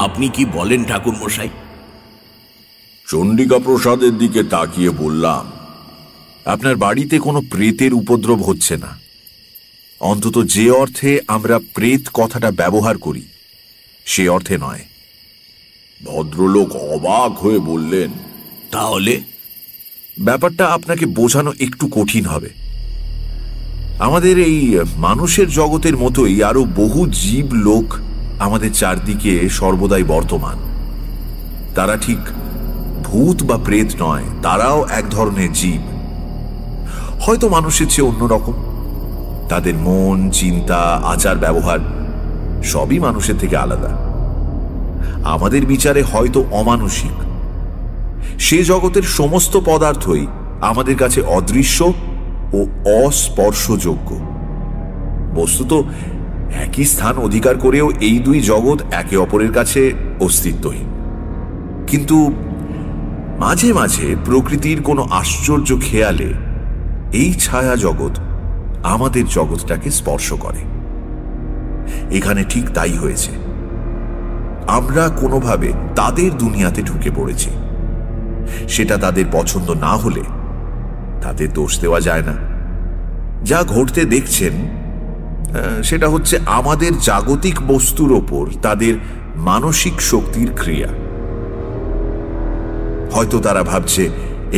আপনি কি বলেন ঠাকুর মশাই? চণ্ডিকা প্রসাদের দিকে তাকিয়ে বললাম, আপনার বাড়িতে কোনো প্রেতের উপদ্রব হচ্ছে না, অন্তত যে অর্থে আমরা প্রেত কথাটা ব্যবহার করি সে অর্থে নয়। ভদ্রলোক অবাক হয়ে বললেন, তাহলে? ব্যাপারটা আপনাকে বোঝানো একটু কঠিন হবে। আমাদের এই মানুষের জগতের মতোই আরো বহু জীব লোক আমাদের চারদিকে সর্বদাই বর্তমান। তারা ঠিক ভূত বা প্রেত নয়, তারাও এক ধরনের জীব, হয়তো মানুষের চেয়ে অন্যরকম। তাদের মন, চিন্তা, আচার ব্যবহার সবই মানুষের থেকে আলাদা। আমাদের বিচারে হয়তো অমানুষিক। সে জগতের সমস্ত পদার্থই আমাদের কাছে অদৃশ্য ও অস্পর্শযোগ্য। বস্তুত একই স্থান অধিকার করেও এই দুই জগৎ একে অপরের কাছে অস্তিত্বহীন। কিন্তু মাঝে মাঝে প্রকৃতির কোনো আশ্চর্য খেয়ালে এই ছায়া জগৎ আমাদের জগৎটাকে স্পর্শ করে। এখানে ঠিক তাই হয়েছে। আমরা কোনোভাবে তাদের দুনিয়াতে ঢুকে পড়েছি। সেটা তাদের পছন্দ না হলে তাদের দোষ দেওয়া যায় না। যা ঘটতে দেখছেন সেটা হচ্ছে আমাদের জাগতিক বস্তুর ওপর তাদের মানসিক শক্তির ক্রিয়া। হয়তো তারা ভাবছে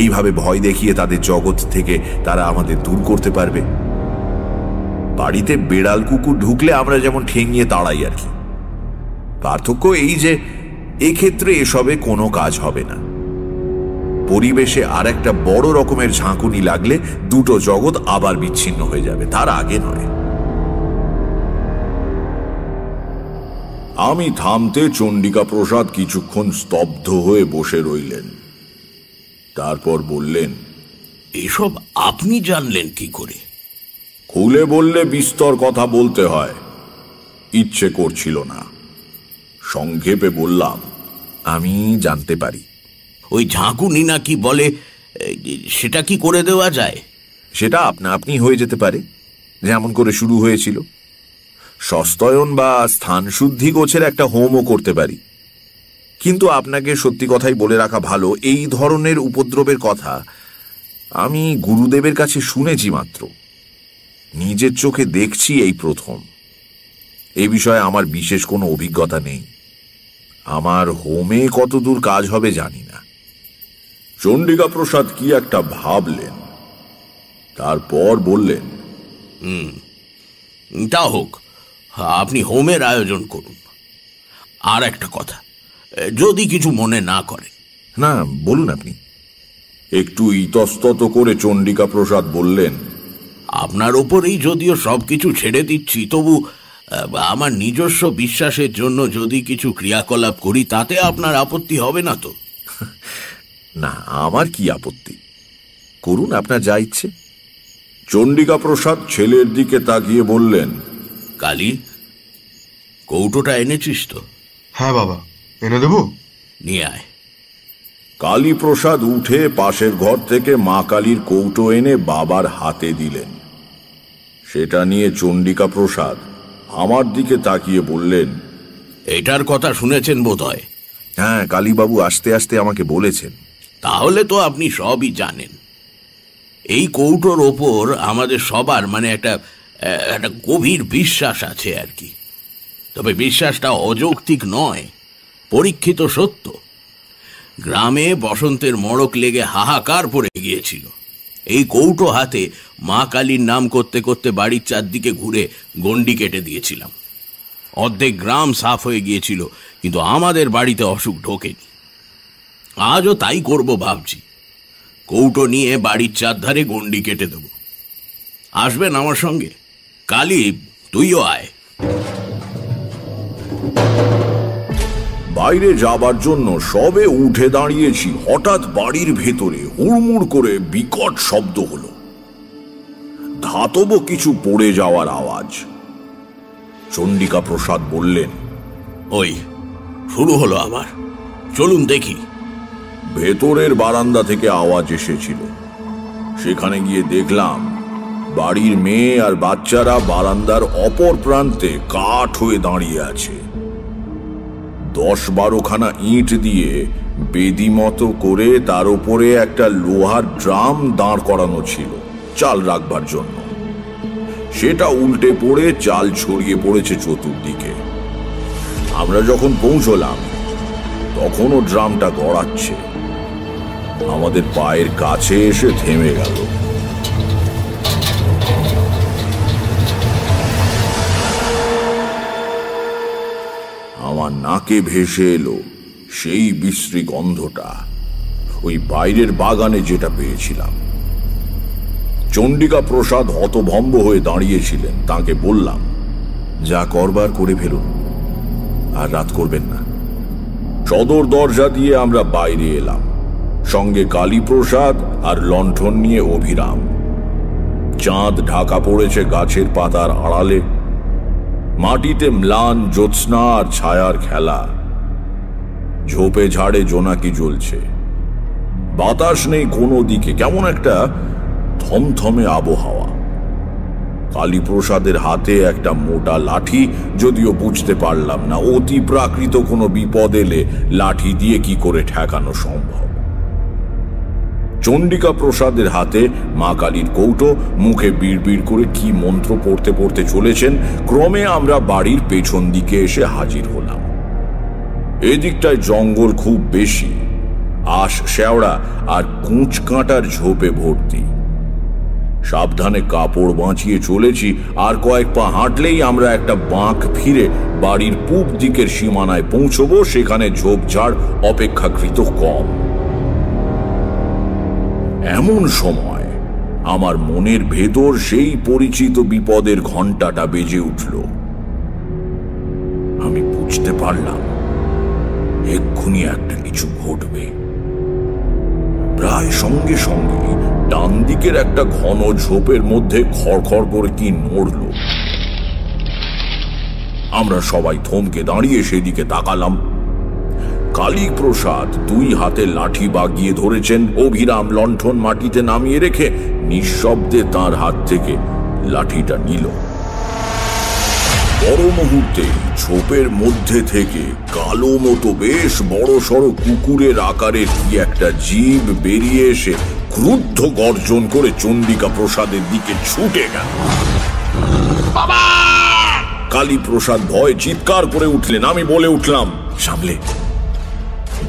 এইভাবে ভয় দেখিয়ে তাদের জগৎ থেকে তারা আমাদের দূর করতে পারবে। বাড়িতে বেড়াল কুকুর ঢুকলে আমরা যেমন ঠেঙিয়ে তাড়াই আর কি। পার্থক্য এই যে এক্ষেত্রে এসবে কোনো কাজ হবে না। পরিবেশে আর একটা বড় রকমের ঝাঁকুনি লাগলে দুটো জগৎ আবার বিচ্ছিন্ন হয়ে যাবে, তার আগে নয়। আমি থামতে চণ্ডিকা প্রসাদ কিছুক্ষণ স্তব্ধ হয়ে বসে রইলেন। তারপর বললেন, এসব আপনি জানলেন কি করে? খুলে বললে বিস্তর কথা বলতে হয়। ইচ্ছে করছিল না। সংক্ষেপে বললাম, আমি জানতে পারি। ওই ঝাঁকুনি না কি বলে, সেটা কি করে দেওয়া যায়? সেটা আপনা আপনি হয়ে যেতে পারে, যেমন করে শুরু হয়েছিল। সস্তয়ন বা স্থান শুদ্ধি গোছের একটা হোমও করতে পারি। কিন্তু আপনাকে সত্যি কথাই বলে রাখা ভালো, এই ধরনের উপদ্রবের কথা আমি গুরুদেবের কাছে শুনেছি মাত্র, নিজের চোখে দেখছি এই প্রথম। এই বিষয়ে আমার বিশেষ কোনো অভিজ্ঞতা নেই। আমার হোমে কতদূর কাজ হবে জানি না। চণ্ডিকা প্রসাদ কি একটা ভাবলেন, তারপর বললেন, তা হোক, আপনি হোমের আয়োজন করুন। আর একটা কথা, যদি কিছু মনে না করেন। না, বলুন আপনি। একটু ইতস্তত করে চণ্ডিকা প্রসাদ বললেন, আপনার ওপরেই যদিও সবকিছু ছেড়ে দিচ্ছি, তবু আমার নিজস্ব বিশ্বাসের জন্য যদি কিছু ক্রিয়াকলাপ করি, তাতে আপনার আপত্তি হবে না তো? না, আমার কি আপত্তি, করুন আপনার যা ইচ্ছে। চণ্ডিকা প্রসাদ ছেলের দিকে তাকিয়ে বললেন, কালী, কৌটোটা এনেছিস তো? হ্যাঁ বাবা, এনে দেবো। নিয়ে আয়। কালী প্রসাদ উঠে পাশের ঘর থেকে মা কালীর কৌটো এনে বাবার হাতে দিলেন। সেটা নিয়ে চণ্ডিকা প্রসাদ আমার দিকে তাকিয়ে বললেন, এটার কথা শুনেছেন বোধহয়? হ্যাঁ, কালীবাবু আসতে আসতে আমাকে বলেছেন। তাহলে তো আপনি সবই জানেন। এই কৌটোর ওপর আমাদের সবার একটা গভীর বিশ্বাস আছে আর কি। তবে বিশ্বাসটা অযৌক্তিক নয়, পরীক্ষিত সত্য। গ্রামে বসন্তের মড়ক লেগে হাহাকার পড়ে গিয়েছিল। এই কৌটো হাতে মা কালীর নাম করতে করতে বাড়ির চারদিকে ঘুরে গণ্ডি কেটে দিয়েছিলাম। অর্ধেক গ্রাম সাফ হয়ে গিয়েছিল, কিন্তু আমাদের বাড়িতে অসুখ ঢোকেনি। আজও তাই করব ভাবছি। কৌটো নিয়ে বাড়ির চারধারে গণ্ডি কেটে দেব। আসবেন আমার সঙ্গে? কালী, তুইও আয়। বাইরে যাবার জন্য সবে উঠে দাঁড়িয়েছি, হঠাৎ বাড়ির ভেতরে হুড়মুড় করে বিকট শব্দ হলো। ধাতব কিছু পড়ে যাওয়ার আওয়াজ। চণ্ডিকা প্রসাদ বললেন, ওই শুরু হলো আবার, চলুন দেখি। ভেতরের বারান্দা থেকে আওয়াজ এসেছিল। সেখানে গিয়ে দেখলাম বাড়ির মেয়ে আর বাচ্চারা বারান্দার অপর প্রান্তে কাঠ হয়ে দাঁড়িয়ে আছে। 10-12খানা ইট দিয়ে বেদি মতো করে তার উপরে একটা লোহার ড্রাম দাঁড় করানো ছিল চাল রাখবার জন্য। সেটা উল্টে পড়ে চাল ছড়িয়ে পড়েছে চতুর্দিকে। আমরা যখন পৌঁছলাম তখনও ড্রামটা গড়াচ্ছে। আমাদের পায়ের কাছে এসে থেমে গেল। আমার নাকে ভেসে এলো সেই বিশ্রী গন্ধটা, ওই বাইরের বাগানে যেটা পেয়েছিলাম। চণ্ডিকা প্রসাদ হতভম্ব হয়ে দাঁড়িয়েছিলেন। তাকে বললাম, যা করবার করে ফেলুন, আর রাত করবেন না। সদর দরজা দিয়ে আমরা বাইরে এলাম, সঙ্গে কালীপ্রসাদ আর লণ্ঠন নিয়ে অভিরাম। চাঁদ ঢাকা পড়েছে গাছের পাতার আড়ালে। মাটিতে ম্লান জ্যোৎস্না আর ছায়ার খেলা। ঝোপে ঝাড়ে জোনাকি জ্বলছে। বাতাস নেই কোনো দিকে, কেমন একটা থমথমে আবহাওয়া। কালীপ্রসাদের হাতে একটা মোটা লাঠি, যদিও বুঝতে পারলাম না অতি প্রাকৃত কোনো বিপদ এলে লাঠি দিয়ে কি করে ঠেকানো সম্ভব। চণ্ডিকা প্রসাদের হাতে মা কালীর কৌটো, মুখে বিড়বিড় করে কি মন্ত্র পড়তে পড়তে চলেছেন। ক্রমে আমরা বাড়ির পেছন দিকে এসে হাজির হলাম। এদিকটায় জঙ্গল খুব বেশি, আশ শেওড়া আর কুঁচ কাঁটার ঝোপে ভর্তি। সাবধানে কাপড় বাঁচিয়ে চলেছি, আর কয়েক পা হাঁটলেই আমরা একটা বাঁক ফিরে বাড়ির পূব দিকের সীমানায় পৌঁছবো। সেখানে ঝোপঝাড় অপেক্ষাকৃত কম। এমন সময় আমার মনের ভেতর সেই পরিচিত বিপদের ঘণ্টাটা বেজে উঠল। আমি বুঝতে পারলাম এক্ষুনি একটা কিছু ঘটবে। প্রায় সঙ্গে সঙ্গে ডান দিকের একটা ঘন ঝোপের মধ্যে খড়খড় করে কি নড়ল। আমরা সবাই থমকে দাঁড়িয়ে সেদিকে তাকালাম। কালীপ্রসাদ 2 হাতে লাঠি বাগিয়ে ধরেছেন। অভিরাম লণ্ঠন মাটিতে নামিয়ে রেখে নিঃশব্দে তার হাত থেকে লাঠিটা নিল। বড় মুহূর্তে ছোপের মধ্যে থেকে কালো মতো বেশ বড় সড়ো কুকুরের আকারের কি একটা জীব বেরিয়ে এসে ক্রুদ্ধ গর্জন করে চন্ডিকা প্রসাদের দিকে ছুটে গেল। কালীপ্রসাদ ভয় চিৎকার করে উঠলেন। আমি বলে উঠলাম, সামলে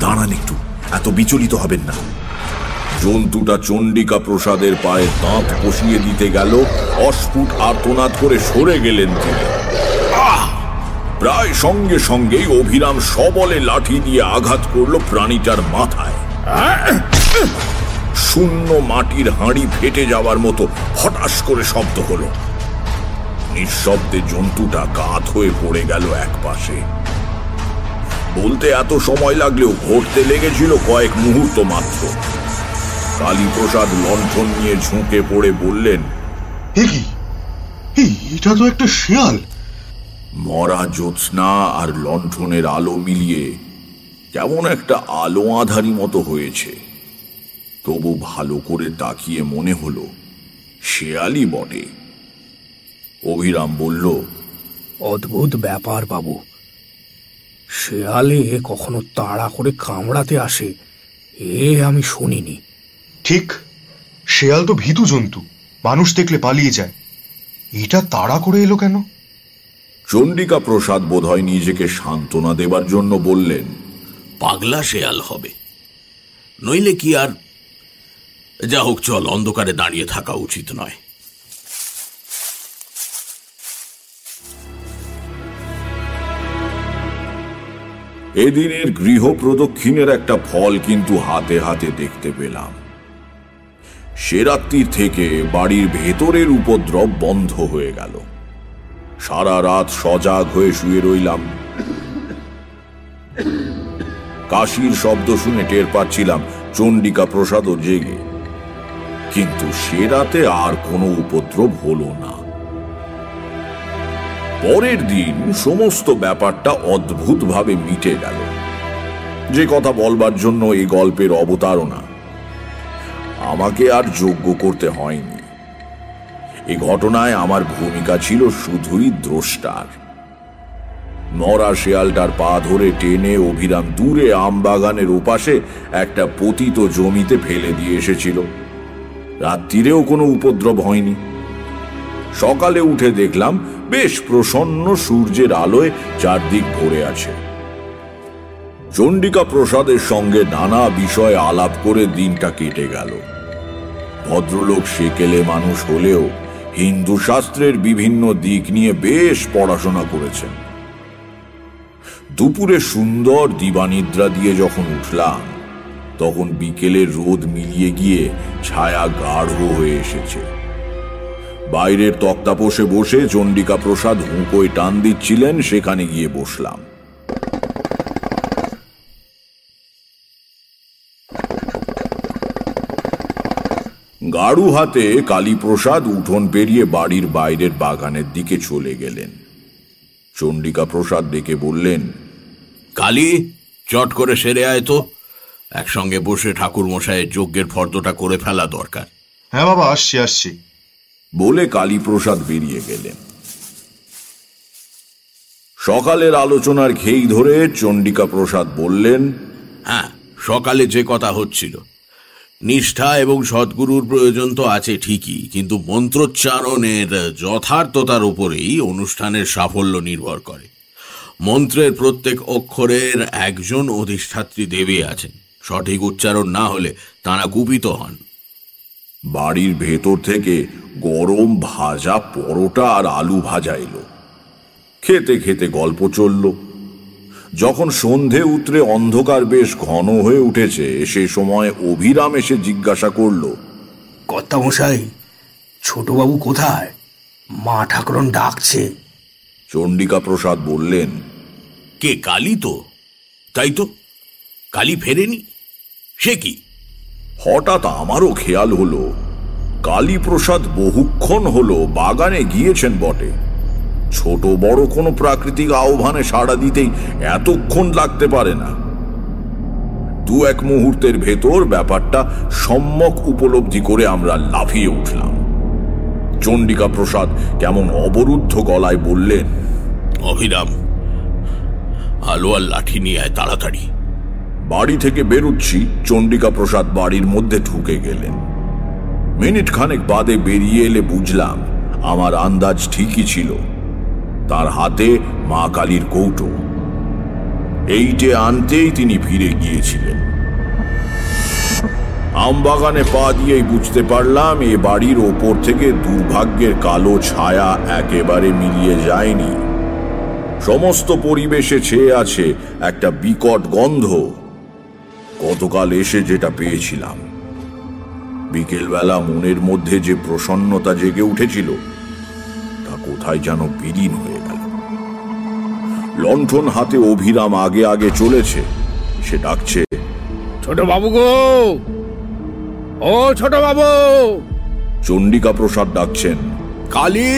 দাঁড়ান, একটু এত বিচলিত হবেন না। জন্তুটা চন্ডিকা প্রসাদের পায়ে দাঁত কষিয়ে দিতে গেল। অস্ফুট আর্তনাদ করে সরে গেলেন তিনি। প্রায় সঙ্গে সঙ্গেই অভিরাম সবলে লাঠি দিয়ে আঘাত করলো প্রাণীটার মাথায়। শূন্য মাটির হাঁড়ি ফেটে যাওয়ার মতো হঠাৎ করে শব্দ হলো। নিঃশব্দে জন্তুটা কাত হয়ে পড়ে গেল একপাশে। বলতে এত সময় লাগলেও ঘটতে লেগেছিল কয়েক মুহূর্ত মাত্র। কালীপ্রসাদ লণ্ঠন নিয়ে ঝুঁকে পড়ে বললেন, এটা তো একটা শিয়াল। মরা জ্যোৎস্না আর লণ্ঠনের আলো মিলিয়ে কেমন একটা আলো আঁধারি মতো হয়েছে। তবু ভালো করে তাকিয়ে মনে হলো শেয়ালই বটে। অভিরাম বলল, অদ্ভুত ব্যাপার বাবু, শেয়ালে কখনো তাড়া করে কামড়াতে আসে এ আমি শুনিনি। ঠিক, শেয়াল তো ভীতু জন্তু, মানুষ দেখলে পালিয়ে যায়। এটা তাড়া করে এলো কেন? চন্ডিকা প্রসাদ বোধহয় নিজেকে সান্ত্বনা দেবার জন্য বললেন, পাগলা শেয়াল হবে, নইলে কি আর। যা হোক, চল, অন্ধকারে দাঁড়িয়ে থাকা উচিত নয়। এদিনের গৃহ প্রদক্ষিণের একটা ফল কিন্তু হাতে হাতে দেখতে পেলাম। সে রাত্রির থেকে বাড়ির ভেতরের উপদ্রব বন্ধ হয়ে গেল। সারা রাত সজাগ হয়ে শুয়ে রইলাম। কাশির শব্দ শুনে টের পাচ্ছিলাম চন্ডিকা প্রসাদও জেগে, কিন্তু সে রাতে আর কোনো উপদ্রব হলো না। পরের দিন সমস্ত ব্যাপারটা অদ্ভুতভাবে মিটে গেল। যে কথা বলবার জন্য এই গল্পের অবতারণা, আমাকে আর যোগ্য করতে হয়নি। এই ঘটনায় আমার ভূমিকা ছিল শুধুই দ্রষ্টার। মরা শেয়ালটার পা ধরে টেনে অভিরাম দূরে আমবাগানের ওপাশে একটা পতিত জমিতে ফেলে দিয়ে এসেছিল। রাত্রিরেও কোনো উপদ্রব হয়নি। সকালে উঠে দেখলাম বেশ প্রসন্ন সূর্যের আলোয় চারদিক ভরে আছে। চন্ডিকা প্রসাদের সঙ্গে নানা বিষয়ে আলাপ করে দিনটা কেটে গেল। ভদ্রলোক সেকেলে মানুষ হলেও হিন্দু শাস্ত্রের বিভিন্ন দিক নিয়ে বেশ পড়াশোনা করেছেন। দুপুরে সুন্দর দিবানিদ্রা দিয়ে যখন উঠলাম, তখন বিকেলের রোদ মিলিয়ে গিয়ে ছায়া গাঢ় হয়ে এসেছে। বাইরের তক্তাপোষে বসে চন্ডিকা প্রসাদ হুঁকোয় টান দিচ্ছিলেন, সেখানে গিয়ে বসলাম। গাড়ু হাতে কালীপ্রসাদ উঠোন পেরিয়ে বাড়ির বাইরের বাগানের দিকে চলে গেলেন। চন্ডিকা প্রসাদ ডেকে বললেন, কালী, চট করে সেরে আয় তো, একসঙ্গে বসে ঠাকুর মশাইয়ের যজ্ঞের ফর্দটা করে ফেলা দরকার। হ্যাঁ বাবা, আসছি। বলে কালীপ্রসাদ বেরিয়ে গেলেন। সকালের আলোচনার ঘেই ধরে চন্ডিকা প্রসাদ বললেন, হ্যাঁ, সকালে যে কথা হচ্ছিল, নিষ্ঠা এবং সদ্গুরুর প্রয়োজন তো আছে ঠিকই, কিন্তু মন্ত্রোচ্চারণের যথার্থতার উপরেই অনুষ্ঠানের সাফল্য নির্ভর করে। মন্ত্রের প্রত্যেক অক্ষরের একজন অধিষ্ঠাত্রী দেবী আছেন। সঠিক উচ্চারণ না হলে তাঁরা কুপিত হন। বাড়ির ভেতর থেকে গরম ভাজা পরোটা আর আলু ভাজা এলো। খেতে খেতে গল্প চলল। যখন সন্ধে উতরে অন্ধকার বেশ ঘন হয়ে উঠেছে, সে সময় অভিরাম এসে জিজ্ঞাসা করল, কর্তামশাই, ছোটবাবু কোথায়? মা ঠাকুরন ডাকছে। চন্ডিকা প্রসাদ বললেন, কে? কালী তো? তাই তো, কালী ফেরেনি? সে কি? হঠাৎ আমারও খেয়াল হলো কালীপ্রসাদ বহুক্ষণ হলো বাগানে গিয়েছেন বটে, ছোট বড় কোনো প্রাকৃতিক আহ্বানে সাড়া দিতেই এতক্ষণ লাগতে পারে না। দু এক মুহূর্তের ভেতর ব্যাপারটা সম্যক উপলব্ধি করে আমরা লাফিয়ে উঠলাম। চণ্ডিকা প্রসাদ কেমন অবরুদ্ধ গলায় বললেন, অভিরাম, আলো আর লাঠি নিয়ে আয় তাড়াতাড়ি। বাড়ি থেকে বেরুচ্ছি, চণ্ডিকা প্রসাদ বাড়ির মধ্যে ঢুকে গেলেন। মিনিট খানেক বাদে বেরিয়ে এলে বুঝলাম আমার আন্দাজ ঠিকই ছিল। তার হাতে মা কালীর কৌটো, এইটে আনতেই তিনি ফিরে গিয়েছিলেন। আমবাগানে পা দিয়েই বুঝতে পারলাম এ বাড়ির ওপর থেকে দুর্ভাগ্যের কালো ছায়া একেবারে মিলিয়ে যায়নি। সমস্ত পরিবেশে ছেয়ে আছে একটা বিকট গন্ধ। গতকাল এসে যেটা পেয়েছিলাম, বিকেলবেলা মনের মধ্যে যে প্রসন্নতা জেগে উঠেছিল তা কোথায় যেন বিলীন হয়ে গেল। লণ্ঠন হাতে অভিরাম আগে আগে চলেছে। সে ডাকছে, ছোট বাবু গো, ও ছোট বাবু। চণ্ডিকা প্রসাদ ডাকছেন, কালী,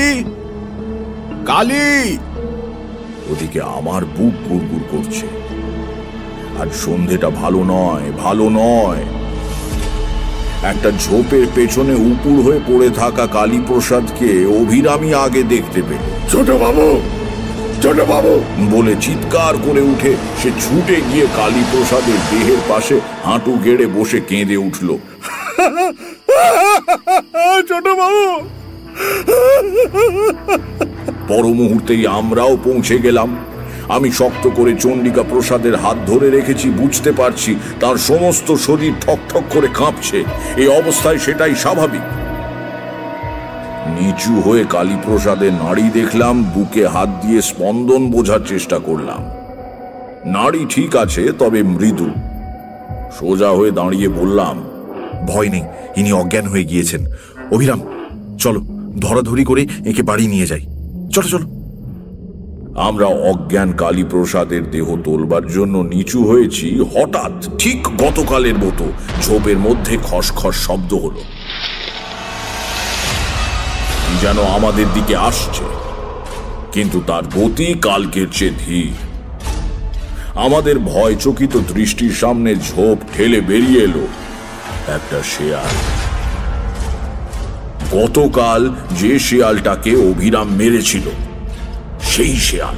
কালী। ওদিকে আমার বুক গুড়গুড় করছে। আজ সন্ধেটা ভালো নয়, ভালো নয়। একটা ঝোপের পেছনে উপুর হয়ে পড়ে থাকা কালীপ্রসাদকে অভিরামী আগে দেখতে পেল। ছোট বাবু, ছোট বাবু বলে চিৎকার করে উঠে সে ছুটে গিয়ে কালীপ্রসাদের দেহের পাশে হাঁটু গেড়ে বসে কেঁদে উঠল। ছোট বাবু। পর মুহূর্তেই আমরাও পৌঁছে গেলাম। আমি শক্ত করে চণ্ডিকা প্রসাদের হাত ধরে রেখেছি, বুঝতে পারছি তার সমস্ত শরীর ঠকঠক করে কাঁপছে। এই অবস্থায় সেটাই স্বাভাবিক। নিচু হয়ে কালীপ্রসাদের নাড়ি দেখলাম, বুকে হাত দিয়ে স্পন্দন বোঝার চেষ্টা করলাম। নাড়ি ঠিক আছে, তবে মৃদু। সোজা হয়ে দাঁড়িয়ে বললাম, ভয় নেই, ইনি অজ্ঞান হয়ে গিয়েছেন। অভিরাম, চলো ধরাধরি করে একে বাড়ি নিয়ে যাই। চলো চলো। আমরা অজ্ঞান কালীপ্রসাদের দেহ তোলবার জন্য নিচু হয়েছি। হঠাৎ ঠিক গতকালের মতো ঝোপের মধ্যে খসখস শব্দ হলো। যেন আমাদের দিকে আসছে, কিন্তু তার গতি কালকের চেয়ে ধীর। আমাদের ভয়চকিত দৃষ্টির সামনে ঝোপ ঠেলে বেরিয়ে এলো একটা শেয়াল। গতকাল যে শেয়ালটাকে অভিরাম মেরেছিল সেই শেয়াল।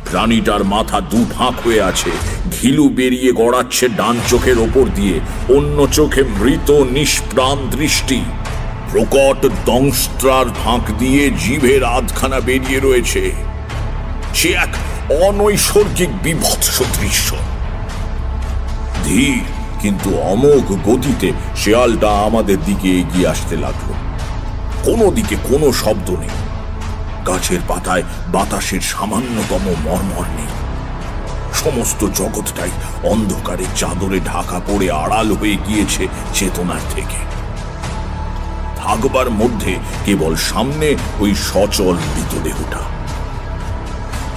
প্রাণীটার মাথা দু ফাঁক হয়ে আছে, ঘিলু বেরিয়ে গড়াচ্ছে ডান চোখের ওপর দিয়ে, অন্য চোখে মৃত নিষ্প্রাণ দৃষ্টি। প্রকট দংস্ত্রার ফাঁক দিয়ে জিভের আধখানা বেরিয়ে রয়েছে। সে এক অনৈসর্গিক বিভৎস দৃশ্য। ধীর কিন্তু অমোঘ গতিতে শেয়ালটা আমাদের দিকে এগিয়ে আসতে লাগলো। কোনো দিকে কোনো শব্দ নেই। গাছের পাতায় বাতাসের সামান্যতম মর্মর নেই। সমস্ত জগৎটাই অন্ধকারে চাদরে ঢাকা পড়ে আড়াল হয়ে গিয়েছে চেতনার থেকে। থাকবার মধ্যে কেবল সামনে ওই সচল মৃতদেহটা।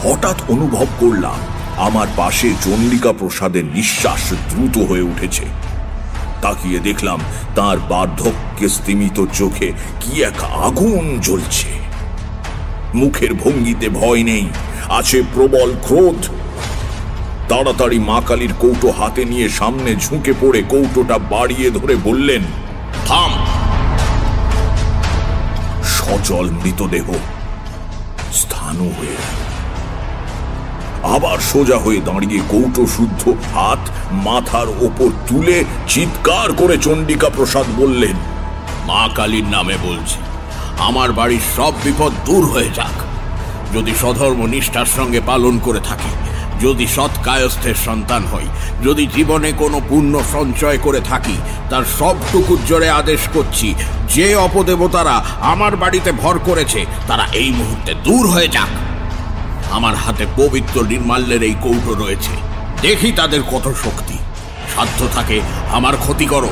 হঠাৎ অনুভব করলাম আমার পাশে চণ্ডিকা প্রসাদের নিঃশ্বাস দ্রুত হয়ে উঠেছে। তাকিয়ে দেখলাম তার বার্ধক্যে স্তিমিত চোখে কি এক আগুন জ্বলছে। মুখের ভঙ্গিতে ভয় নেই, আছে প্রবল ক্রোধ। তাড়াতাড়ি মা কালীর কৌটো হাতে নিয়ে সামনে ঝুঁকে পড়ে কৌটোটা বাড়িয়ে ধরে বললেন, থাম। সচল মৃতদেহ স্থানু হয়ে আবার সোজা হয়ে দাঁড়িয়ে কৌটো শুদ্ধ হাত মাথার ওপর তুলে চিৎকার করে চণ্ডিকা প্রসাদ বললেন, মা কালীর নামে বলছি, আমার বাড়ির সব বিপদ দূর হয়ে যাক। যদি সধর্ম নিষ্ঠার সঙ্গে পালন করে থাকি, যদি সৎ কায়স্থের সন্তান হই, যদি জীবনে কোনো পুণ্য সঞ্চয় করে থাকি, তার সবটুকু জোরে আদেশ করছি, যে অপদেবতারা আমার বাড়িতে ভর করেছে তারা এই মুহূর্তে দূর হয়ে যাক। আমার হাতে পবিত্র নির্মাল্যের এই কৌটো রয়েছে, দেখি তাদের কত শক্তি। সাধ্য থাকে আমার ক্ষতি করো।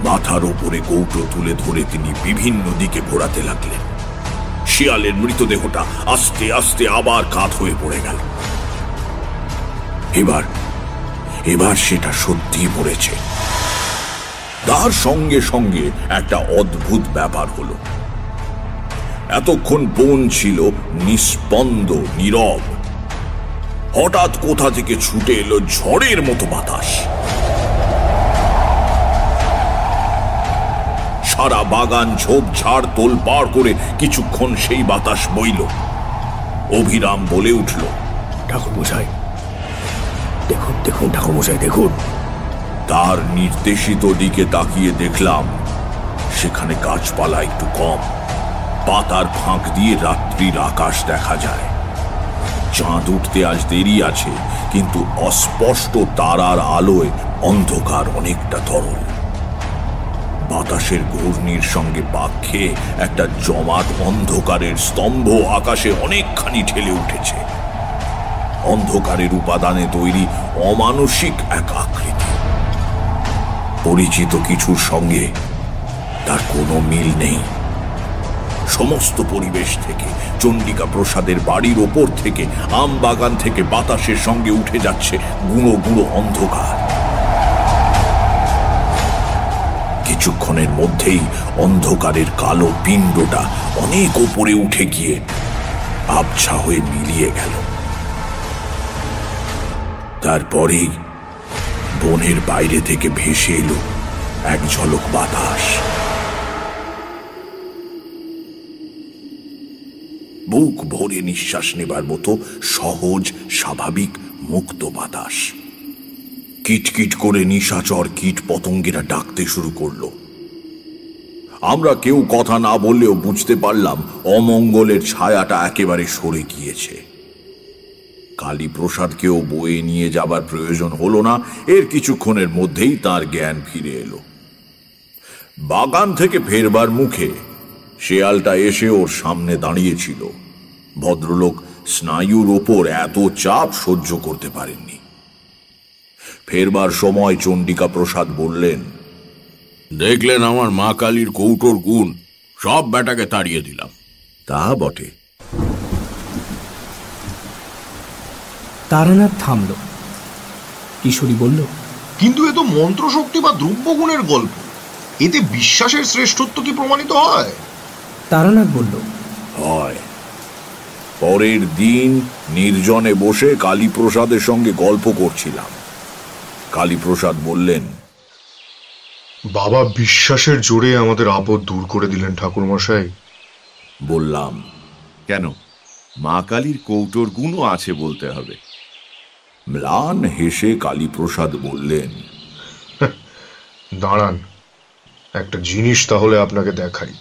মাথার ওপরে কৌটো তুলে ধরে তিনি বিভিন্ন দিকে ঘোরাতে লাগলেন। শিয়ালের মৃতদেহটা আস্তে আস্তে আবার কাত হয়ে পড়ে গেল। এবার সেটা সত্যি পড়েছে। তার সঙ্গে সঙ্গে একটা অদ্ভুত ব্যাপার হলো। এতক্ষণ বন ছিল নিস্পন্দ, নীরব। হঠাৎ কোথা থেকে ছুটে এলো ঝড়ের মতো বাতাস। সারা বাগান ঝোপঝাড় তোলপাড় করে কিছুক্ষণ সেই বাতাস বইল। অভিরাম বলে উঠল, ঠাকুরমশাই দেখুন, দেখুন ঠাকুরমশাই দেখুন। তার নির্দেশিত দিকে তাকিয়ে দেখলাম সেখানে গাছপালা একটু কম, পাতার ফাঁক দিয়ে রাত্রির আকাশ দেখা যায়। চাঁদ উঠতে আজ দেরি আছে, কিন্তু অস্পষ্ট তারার আলোয় অন্ধকার অনেকটা তরল। বাতাসের ঘূর্ণির সঙ্গে পাক খেয়ে একটা জমাট অন্ধকারের স্তম্ভ আকাশে অনেকখানি ঠেলে উঠেছে। অন্ধকারের উপাদানে তৈরি অমানসিক এক আকৃতি। পরিচিত কিছুর সঙ্গে তার কোনো মিল নেই। সমস্ত পরিবেশ থেকে, চণ্ডিকা প্রসাদের বাড়ির ওপর থেকে, আম বাগান থেকে বাতাসের সঙ্গে উঠে যাচ্ছে গুঁড়ো গুঁড়ো অন্ধকার। কিছুক্ষণের মধ্যেই অন্ধকারের কালো পিণ্ডটা অনেক ওপরে উঠে গিয়ে আবছা হয়ে মিলিয়ে গেল। তারপরেই বনের বাইরে থেকে ভেসে এলো এক ঝলক বাতাস। বুক ভরে নিঃশ্বাস নেবার মতো সহজ, স্বাভাবিক, মুক্ত বাতাস। কিটকিট করে নিশাচর কীট পতঙ্গেরা ডাকতে শুরু করলো। আমরা কেউ কথা না বললেও বুঝতে পারলাম অমঙ্গলের ছায়াটা একেবারে সরে গিয়েছে। কালীপ্রসাদকেও বয়ে নিয়ে যাবার প্রয়োজন হলো না। এর কিছুক্ষণের মধ্যেই তার জ্ঞান ফিরে এলো। বাগান থেকে ফেরবার মুখে শেয়ালটা এসে ওর সামনে দাঁড়িয়েছিল। ভদ্রলোক স্নায়ুর ওপর এত চাপ সহ্য করতে পারেননি। ফেরবার সময় চণ্ডিকা প্রসাদ বললেন, দেখলেন আমার মা কালীর কৌটোর গুণ, সব বেটাকে তাড়িয়ে দিলাম। তা বটে। তারানাথ থামল। কিশোরী বলল, কিন্তু এ তো মন্ত্রশক্তি বা দ্রব্যগুণের গল্প, এতে বিশ্বাসের শ্রেষ্ঠত্ব কি প্রমাণিত হয়? তারানাথ বলল, হয়। পরের দিন নির্জনে বসে কালীপ্রসাদের সঙ্গে গল্প করছিলাম। কালীপ্রসাদ বললেন, বাবা বিশ্বাসের জোরে আমাদের আপদ দূর করে দিলেন ঠাকুরমশাই। বললাম, কেন, মা কালীর কৌটোর গুণও আছে বলতে হবে। ম্লান হেসে কালীপ্রসাদ বললেন, দাঁড়ান, একটা জিনিস তাহলে আপনাকে দেখাই।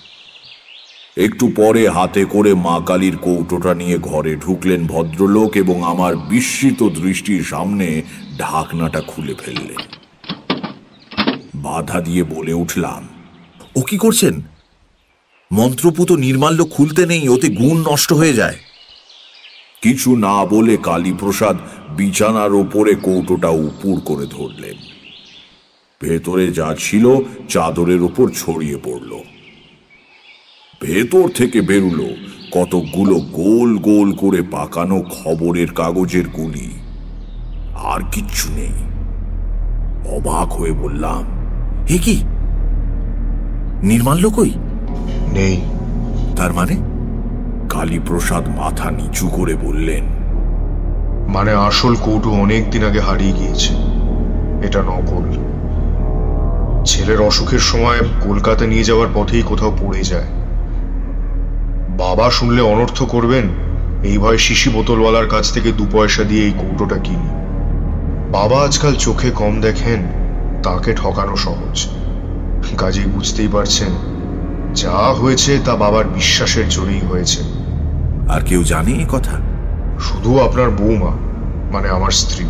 একটু পরে হাতে করে মা কালীর কৌটোটা নিয়ে ঘরে ঢুকলেন ভদ্রলোক এবং আমার বিস্মিত দৃষ্টির সামনে ঢাকনাটা খুলে ফেললেন। বাধা দিয়ে বলে উঠলাম, ও কি করছেন? মন্ত্রপুত নির্মাল্য খুলতে নেই, ওতে গুণ নষ্ট হয়ে যায়। কিছু না বলে কালীপ্রসাদ বিছানার ওপরে কৌটোটা উপুড় করে ধরলেন। ভেতরে যা ছিল চাদরের ওপর ছড়িয়ে পড়ল। ভেতর থেকে বেরুলো কতকগুলো গোল গোল করে পাকানো খবরের কাগজের গুলি। আর কিচ্ছু নেই। অবাক হয়ে বললাম, হে কি, নির্মাল্য কই? নেই। তার মানে? কালীপ্রসাদ মাথা নিচু করে বললেন, মানে আসল কৌটো অনেক দিন আগে হারিয়ে গিয়েছে, এটা নকল। ছেলের অসুখের সময় কলকাতা নিয়ে যাওয়ার পথেই কোথাও পড়ে যায়। বাবা শুনলে অনর্থ করবেন, এই ভয় শিশি বোতলওয়ালার কাছ থেকে 2 পয়সা দিয়ে এই কৌটোটা কিনি। বাবা আজকাল চোখে কম দেখেন, তাকে ঠকানো সহজ। কাজেই বুঝতেই পারছেন, যা হয়েছে তা বাবার বিশ্বাসের জোরেই হয়েছে। আর কেউ জানে এ কথা? শুধু আপনার বৌমা, মানে আমার স্ত্রী,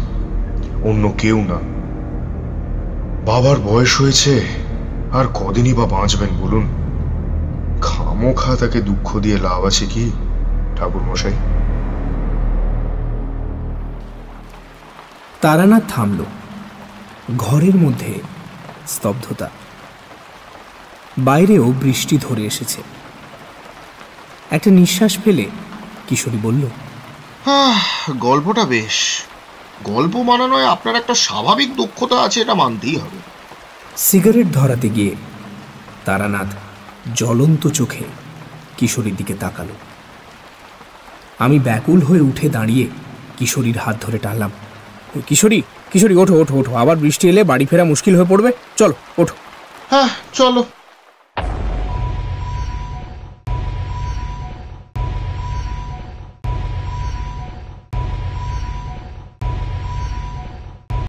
অন্য কেউ না। বাবার বয়স হয়েছে, আর কদিনই বা বাঁচবেন বলুন? খামোখা তাকে দুঃখ দিয়ে লাভ আছে কি ঠাকুরমশাই? তারানাথ থামল। ঘরের মধ্যে স্তব্ধতা। বাইরেও বৃষ্টি ধরে এসেছে। একটা নিঃশ্বাস ফেলে কিশোরী বলল, গল্পটা বেশ। গল্প বানানোয় আপনার একটা স্বাভাবিক দক্ষতা আছে, এটা মানতেই হবে। সিগারেট ধরাতে গিয়ে তারানাথ জ্বলন্ত চোখে কিশোরীর দিকে তাকালো। আমি ব্যাকুল হয়ে উঠে দাঁড়িয়ে কিশোরীর হাত ধরে টানলাম। কিশোরী, কিশোরী, ওঠো ওঠো ওঠো, আবার বৃষ্টি এলে বাড়ি ফেরা মুশকিল হয়ে পড়বে, চলো ওঠো। হ্যাঁ চলো।